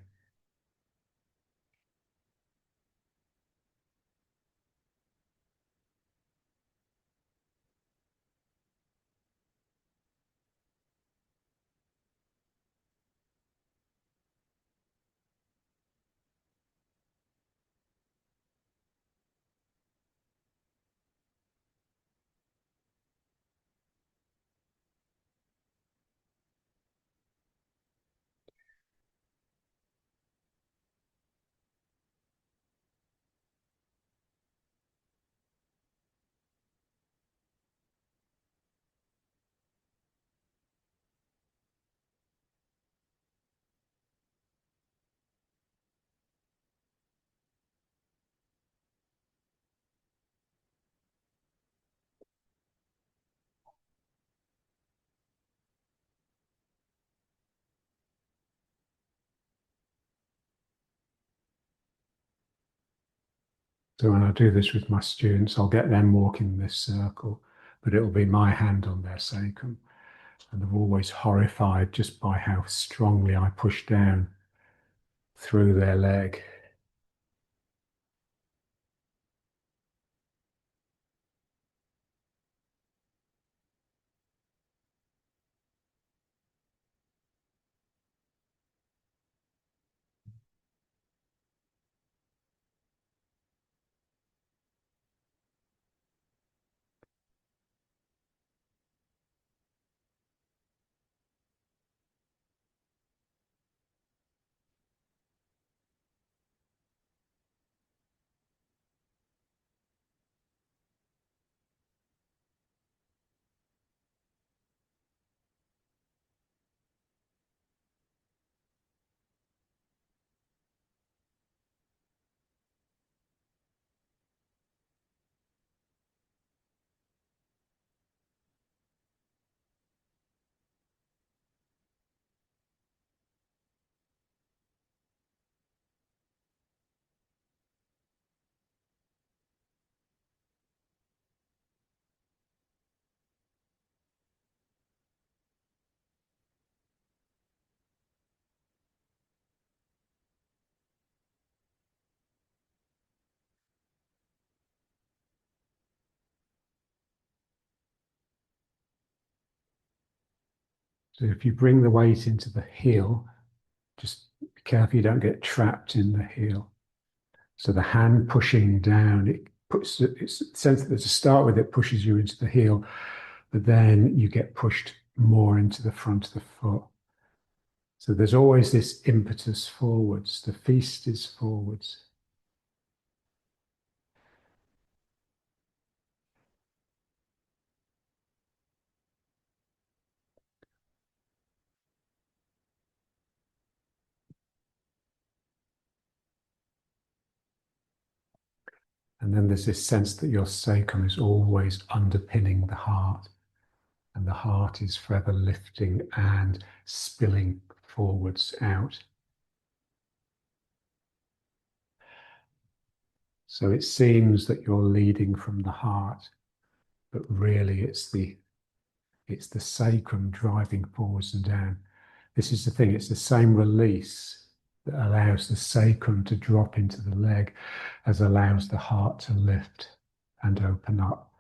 So when I do this with my students, I'll get them walking this circle, but it'll be my hand on their sacrum. And they're always horrified just by how strongly I push down through their leg. So if you bring the weight into the heel, just be careful you don't get trapped in the heel. So the hand pushing down, it puts it's sense that to start with, it pushes you into the heel, but then you get pushed more into the front of the foot. So there's always this impetus forwards. The feast is forwards. And then there's this sense that your sacrum is always underpinning the heart, and the heart is forever lifting and spilling forwards out. So it seems that you're leading from the heart, but really it's the sacrum driving forwards and down. This is the thing, it's the same release that allows the sacrum to drop into the leg as allows the heart to lift and open up.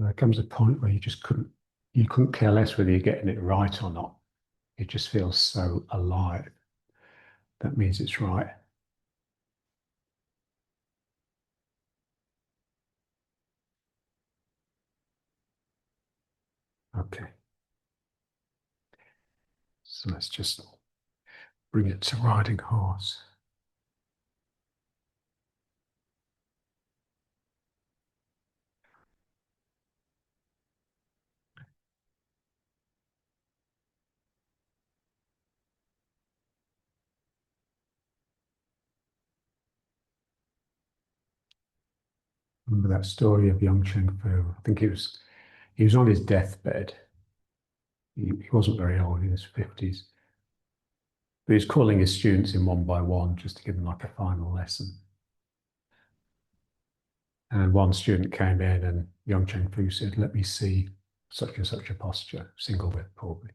There comes a point where you couldn't care less whether you're getting it right or not. It just feels so alive. That means it's right. Okay. So let's just bring it to riding horse. Remember that story of Young Cheng Fu? I think he was on his deathbed. He wasn't very old, in his 50s. But he was calling his students in one by one just to give them like a final lesson. And one student came in and Young Cheng Fu said, let me see such and such a posture, single width probably.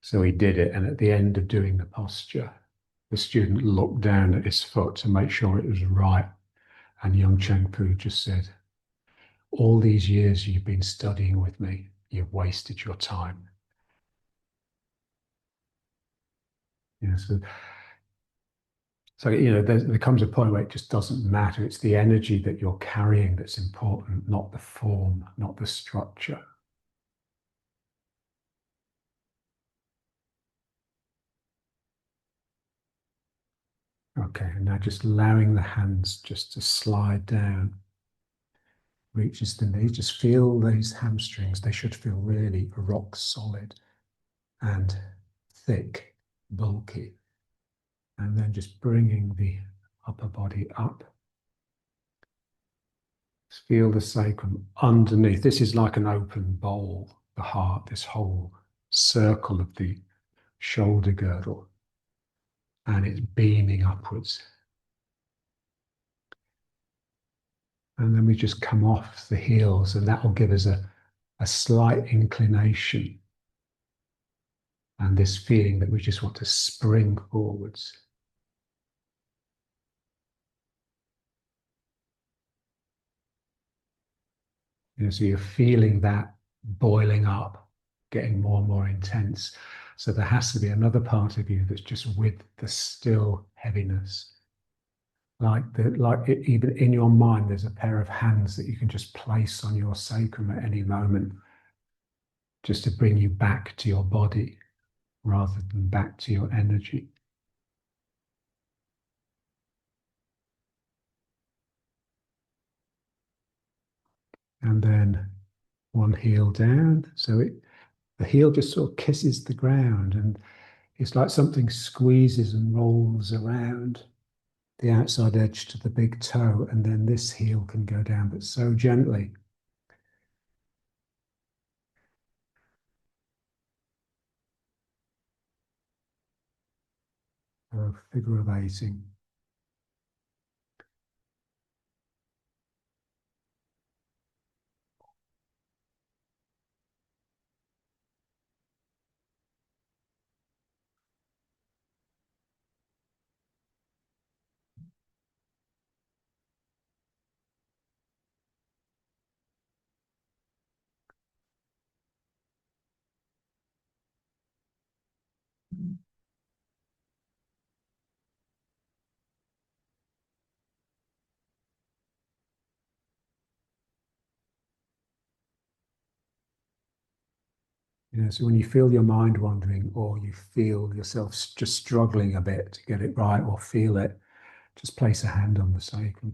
So he did it. And at the end of doing the posture, the student looked down at his foot to make sure it was right. And Young Cheng Fu just said, all these years you've been studying with me, you've wasted your time. So there comes a point where it just doesn't matter. It's the energy that you're carrying that's important, not the form, not the structure. Okay, and now just allowing the hands just to slide down, reaches the knees. Just feel these hamstrings. They should feel really rock solid and thick, bulky. And then just bringing the upper body up. Just feel the sacrum underneath. This is like an open bowl, the heart, this whole circle of the shoulder girdle. And it's beaming upwards. And then we just come off the heels, and that will give us a slight inclination and this feeling that we just want to spring forwards. So you're feeling that boiling up, getting more and more intense. So there has to be another part of you that's just with the still heaviness. Even in your mind, there's a pair of hands that you can just place on your sacrum at any moment, just to bring you back to your body, rather than back to your energy. And then one heel down. So the heel just sort of kisses the ground, and it's like something squeezes and rolls around the outside edge to the big toe, and then this heel can go down, but so gently. A figure of eighting. So when you feel your mind wandering, or you feel yourself just struggling a bit to get it right or feel it, just place a hand on the sacrum.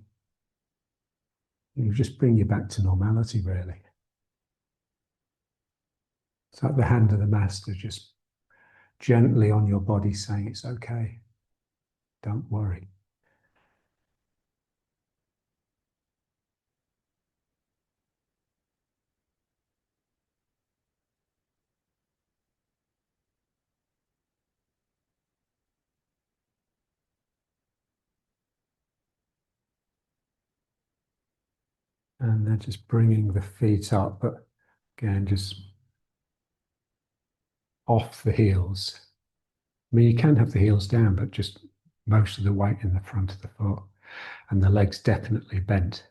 You just bring you back to normality, really. It's like the hand of the master just gently on your body saying, it's okay, don't worry. And then just bringing the feet up, but again, just off the heels. I mean, you can have the heels down, but just most of the weight in the front of the foot, and the legs definitely bent.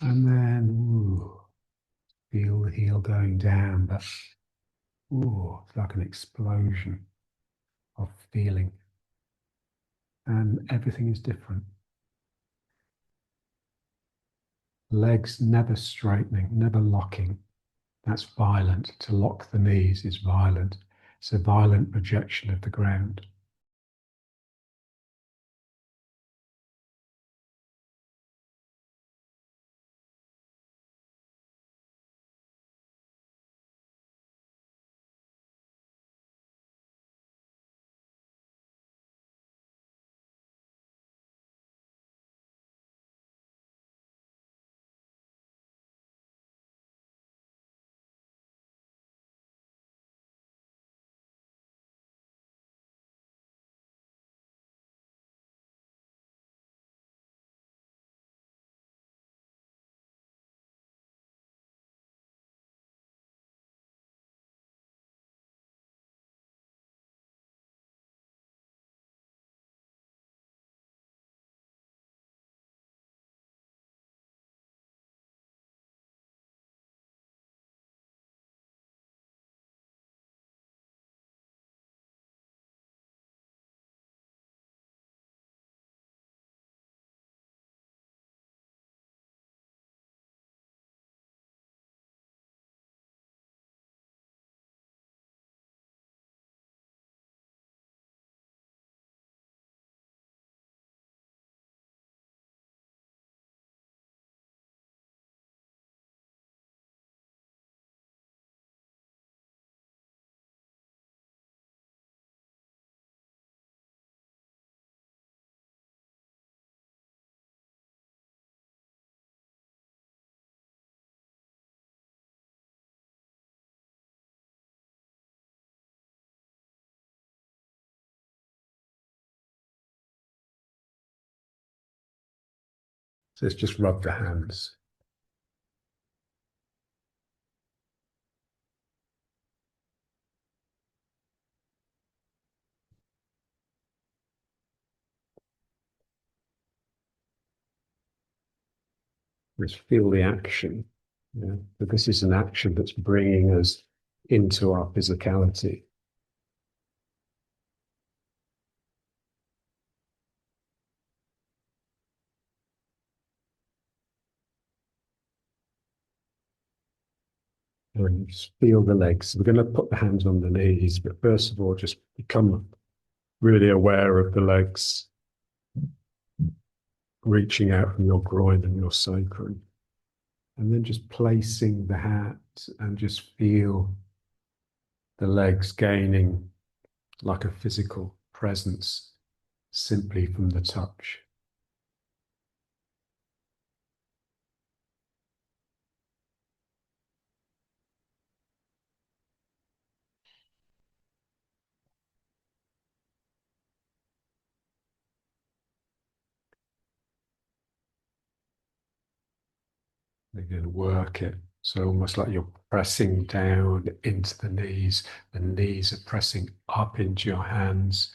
And then feel the heel going down, but it's like an explosion of feeling. And everything is different. Legs never straightening, never locking. That's violent. To lock the knees is violent. It's a violent rejection of the ground. So it's just rub the hands. Just feel the action. Yeah. But this is an action that's bringing us into our physicality. And just feel the legs. We're going to put the hands on the knees, but first of all, just become really aware of the legs reaching out from your groin and your sacrum. And then just placing the hat and just feel the legs gaining like a physical presence simply from the touch. They're going to work it. So almost like you're pressing down into the knees are pressing up into your hands.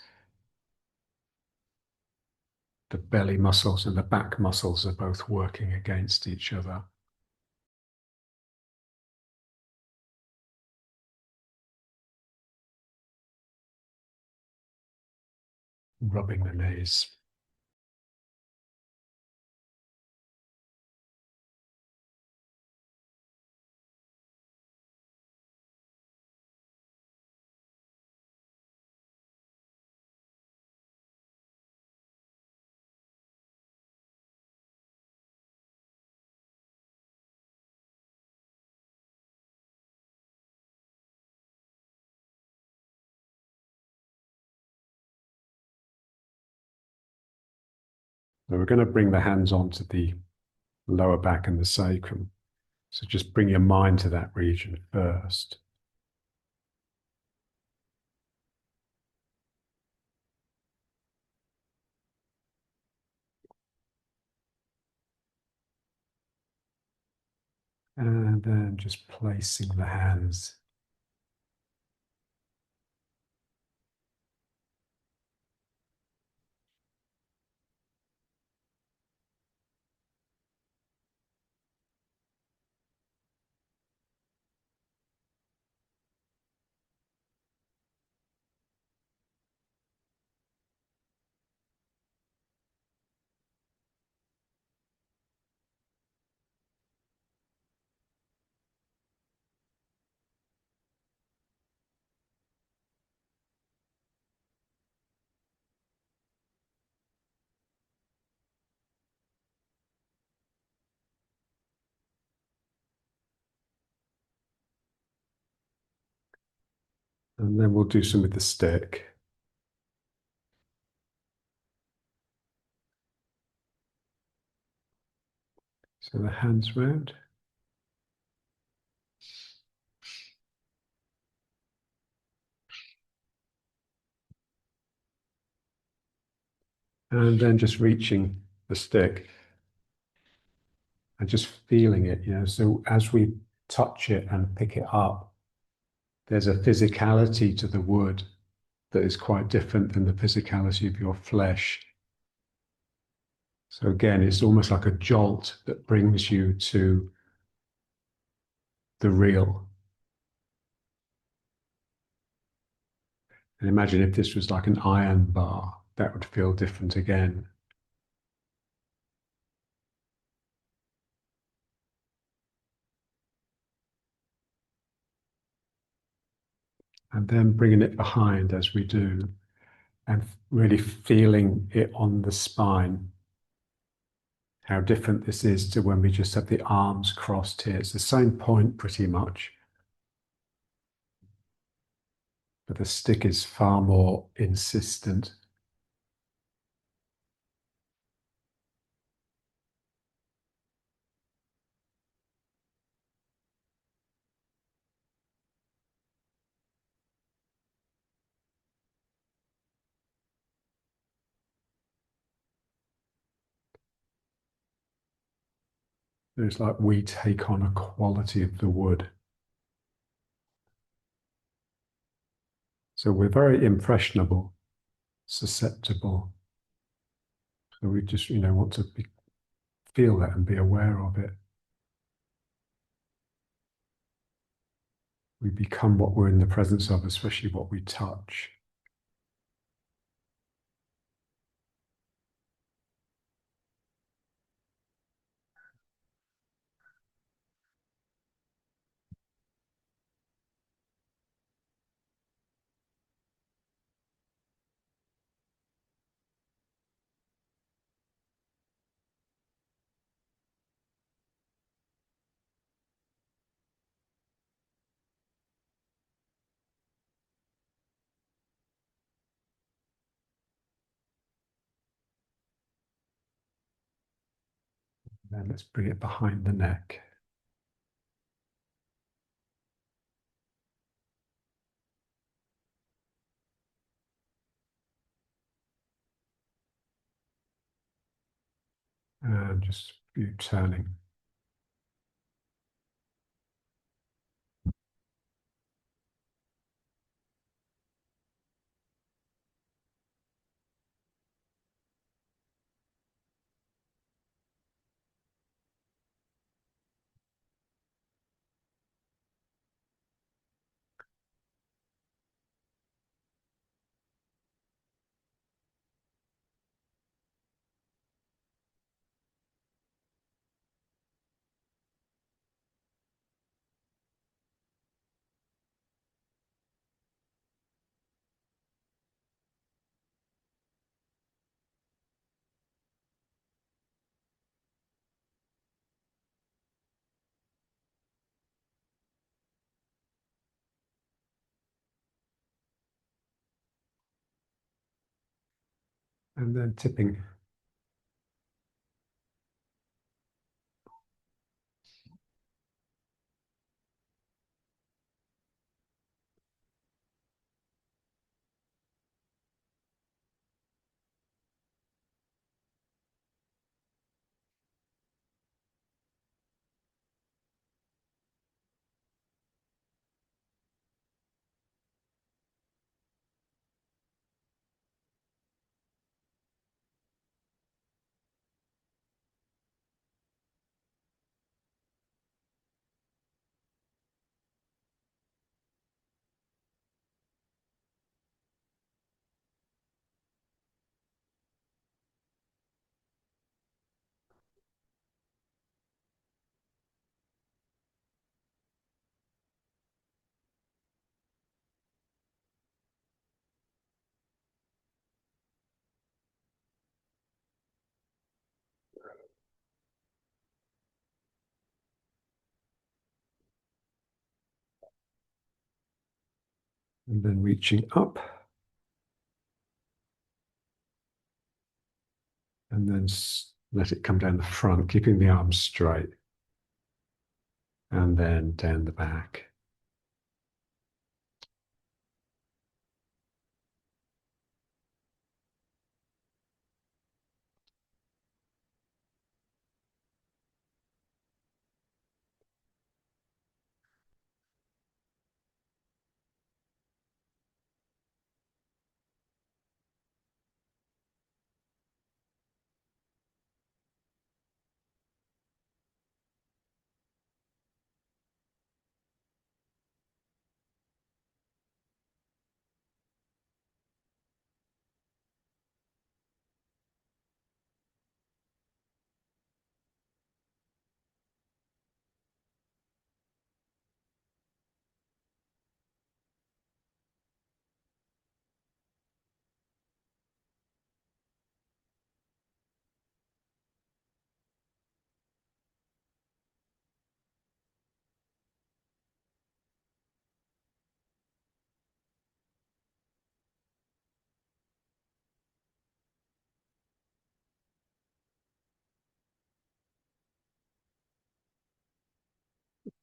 The belly muscles and the back muscles are both working against each other. Rubbing the knees. So we're going to bring the hands onto the lower back and the sacrum. So just bring your mind to that region first. And then just placing the hands and then we'll do some with the stick. So the hands round. And then just reaching the stick and just feeling it, So as we touch it and pick it up, there's a physicality to the wood that is quite different than the physicality of your flesh. So again, it's almost like a jolt that brings you to the real. And imagine if this was like an iron bar, that would feel different again. And then bringing it behind as we do, and really feeling it on the spine. How different this is to when we just have the arms crossed here. It's the same point pretty much, but the stick is far more insistent. It's like we take on a quality of the wood. So we're very impressionable, susceptible. So we just, want to feel that and be aware of it. We become what we're in the presence of, especially what we touch. Then let's bring it behind the neck. And just you turning. And then tipping. And then reaching up. And then let it come down the front, keeping the arms straight. And then down the back.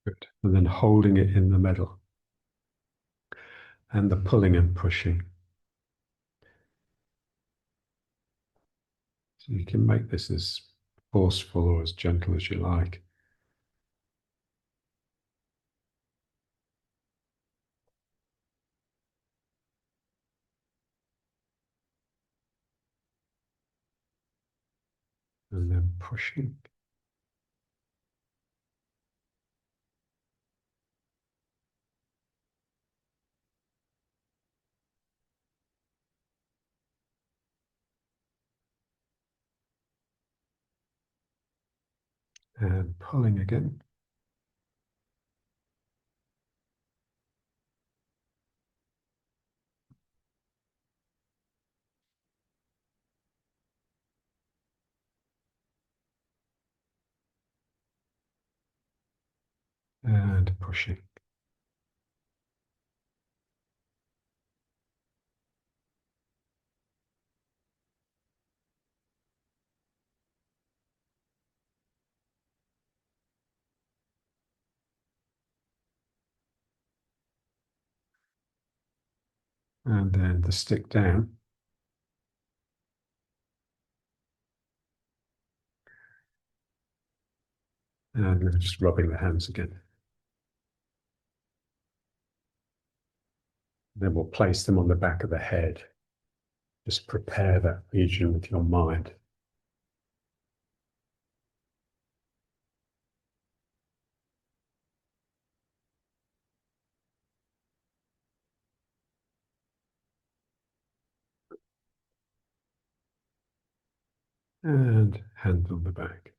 Good. And then holding it in the middle. And the pulling and pushing. So you can make this as forceful or as gentle as you like. And then pushing. and pulling again. And pushing. And then the stick down. And we're just rubbing the hands again. Then we'll place them on the back of the head. Just prepare that region with your mind. And hand on the back.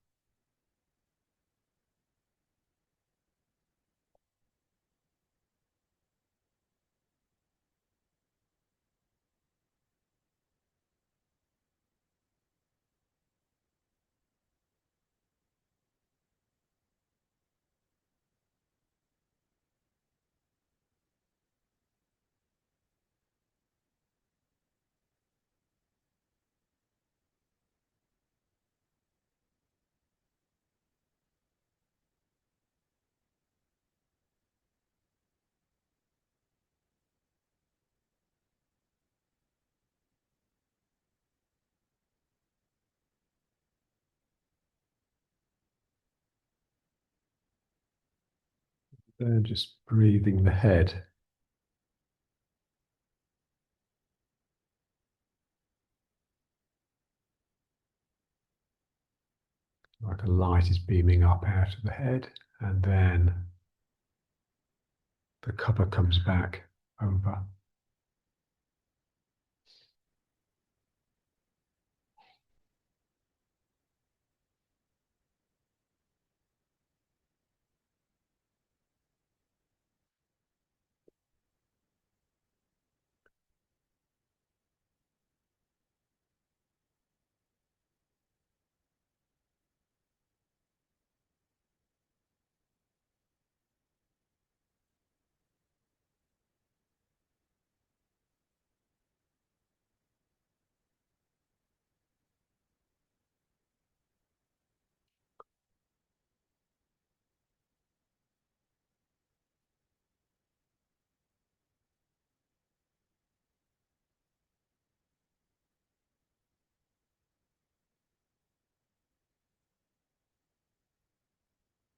Then just breathing the head. Like a light is beaming up out of the head, and then the cover comes back over.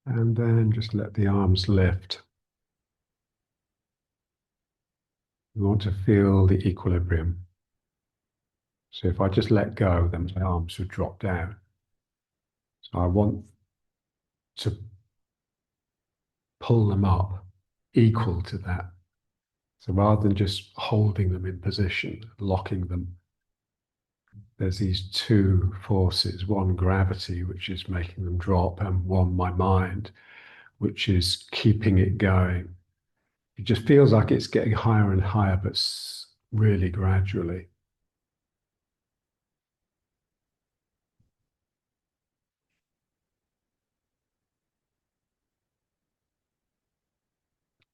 And then just let the arms lift. We want to feel the equilibrium. So if I just let go, then my arms would drop down. So I want to pull them up equal to that. So rather than just holding them in position, locking them, there's these two forces, one gravity, which is making them drop, and one my mind, which is keeping it going. It just feels like it's getting higher and higher, but really gradually.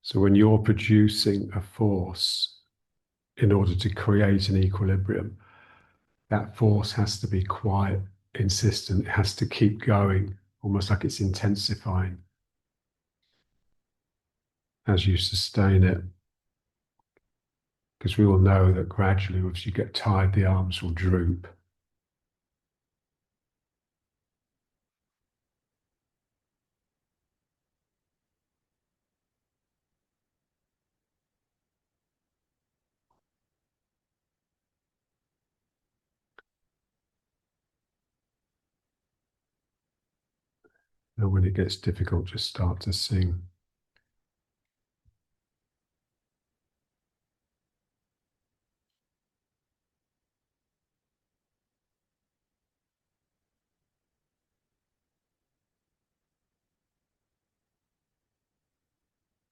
So when you're producing a force in order to create an equilibrium, that force has to be quite insistent. It has to keep going, almost like it's intensifying as you sustain it. Because we all know that gradually, as you get tired, the arms will droop. And when it gets difficult, just start to sing.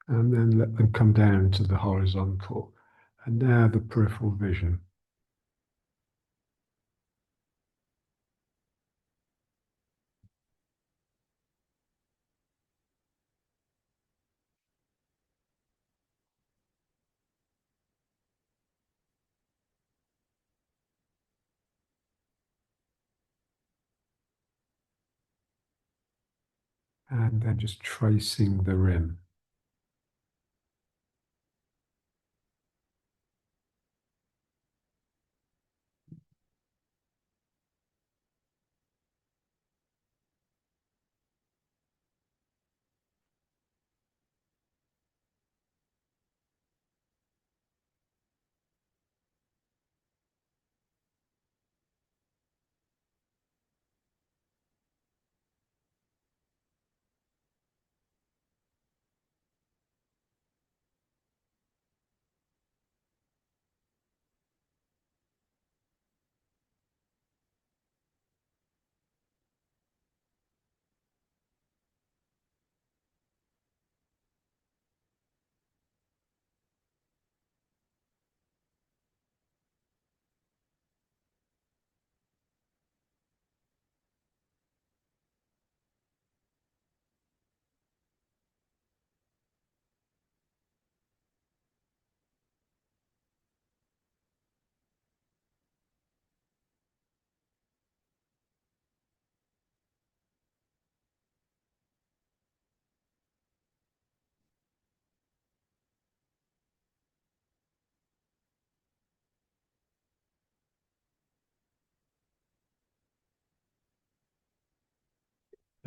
and then let them come down to the horizontal. And now the peripheral vision. And then just tracing the rim.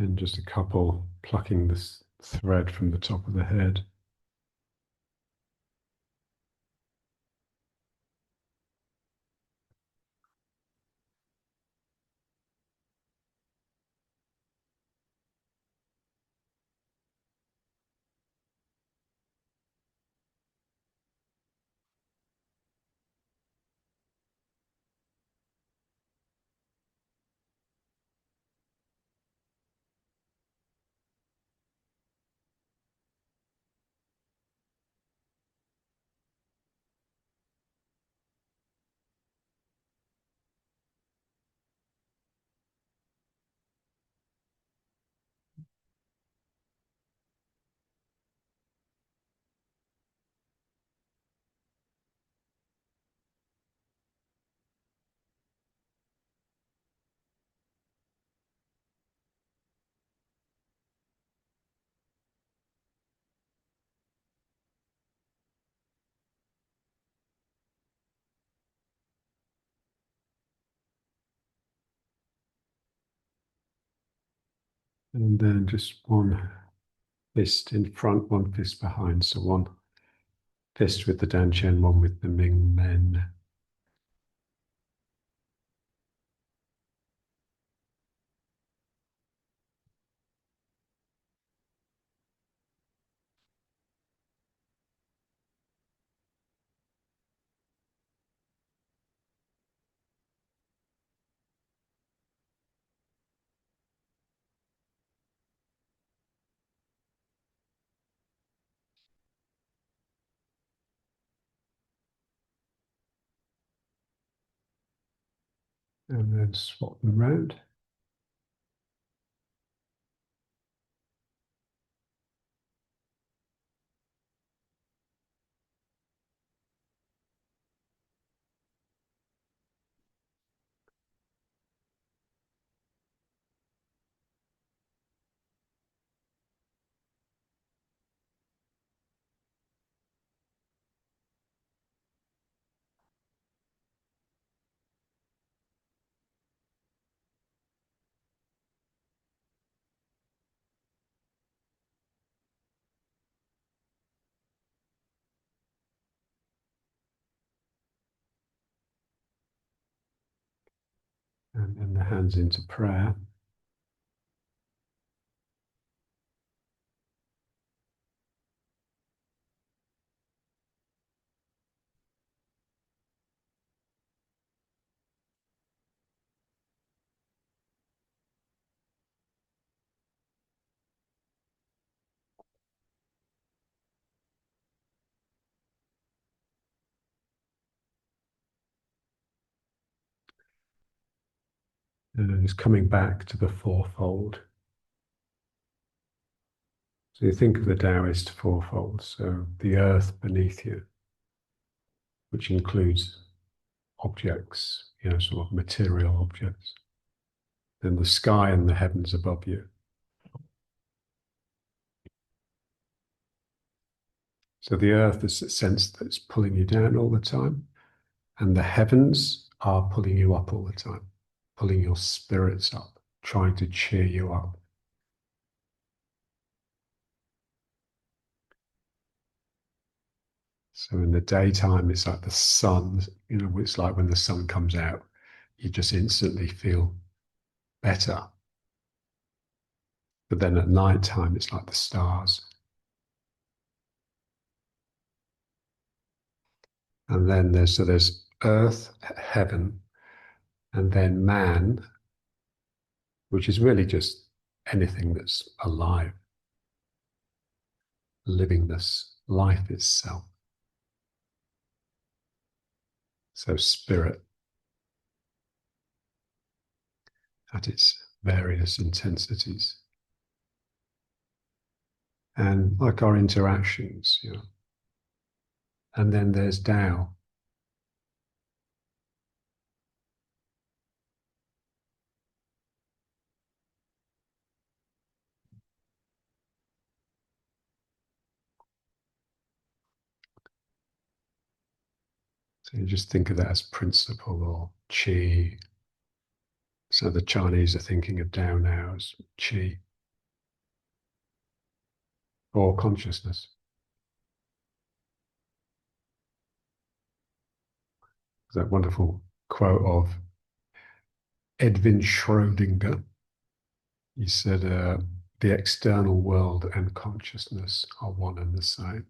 And just a couple plucking this thread from the top of the head. And then just one fist in front, one fist behind. So one fist with the Danchen, one with the Ming Men. And then swap them round. And then the hands into prayer. And it's coming back to the fourfold. So you think of the Taoist fourfold, so the earth beneath you, which includes objects, sort of material objects. Then the sky and the heavens above you. So the earth is a sense that's pulling you down all the time, and the heavens are pulling you up all the time, pulling your spirits up, trying to cheer you up. So in the daytime, it's like the sun, it's like when the sun comes out, you just instantly feel better. But then at night time, it's like the stars. And then there's earth, heaven, and then man, which is really just anything that's alive, livingness, life itself. So spirit at its various intensities. And like our interactions, And then there's Tao. So you just think of that as principle or qi. So the Chinese are thinking of Tao now as qi or consciousness. That wonderful quote of Edwin Schrödinger. He said, the external world and consciousness are one and the same.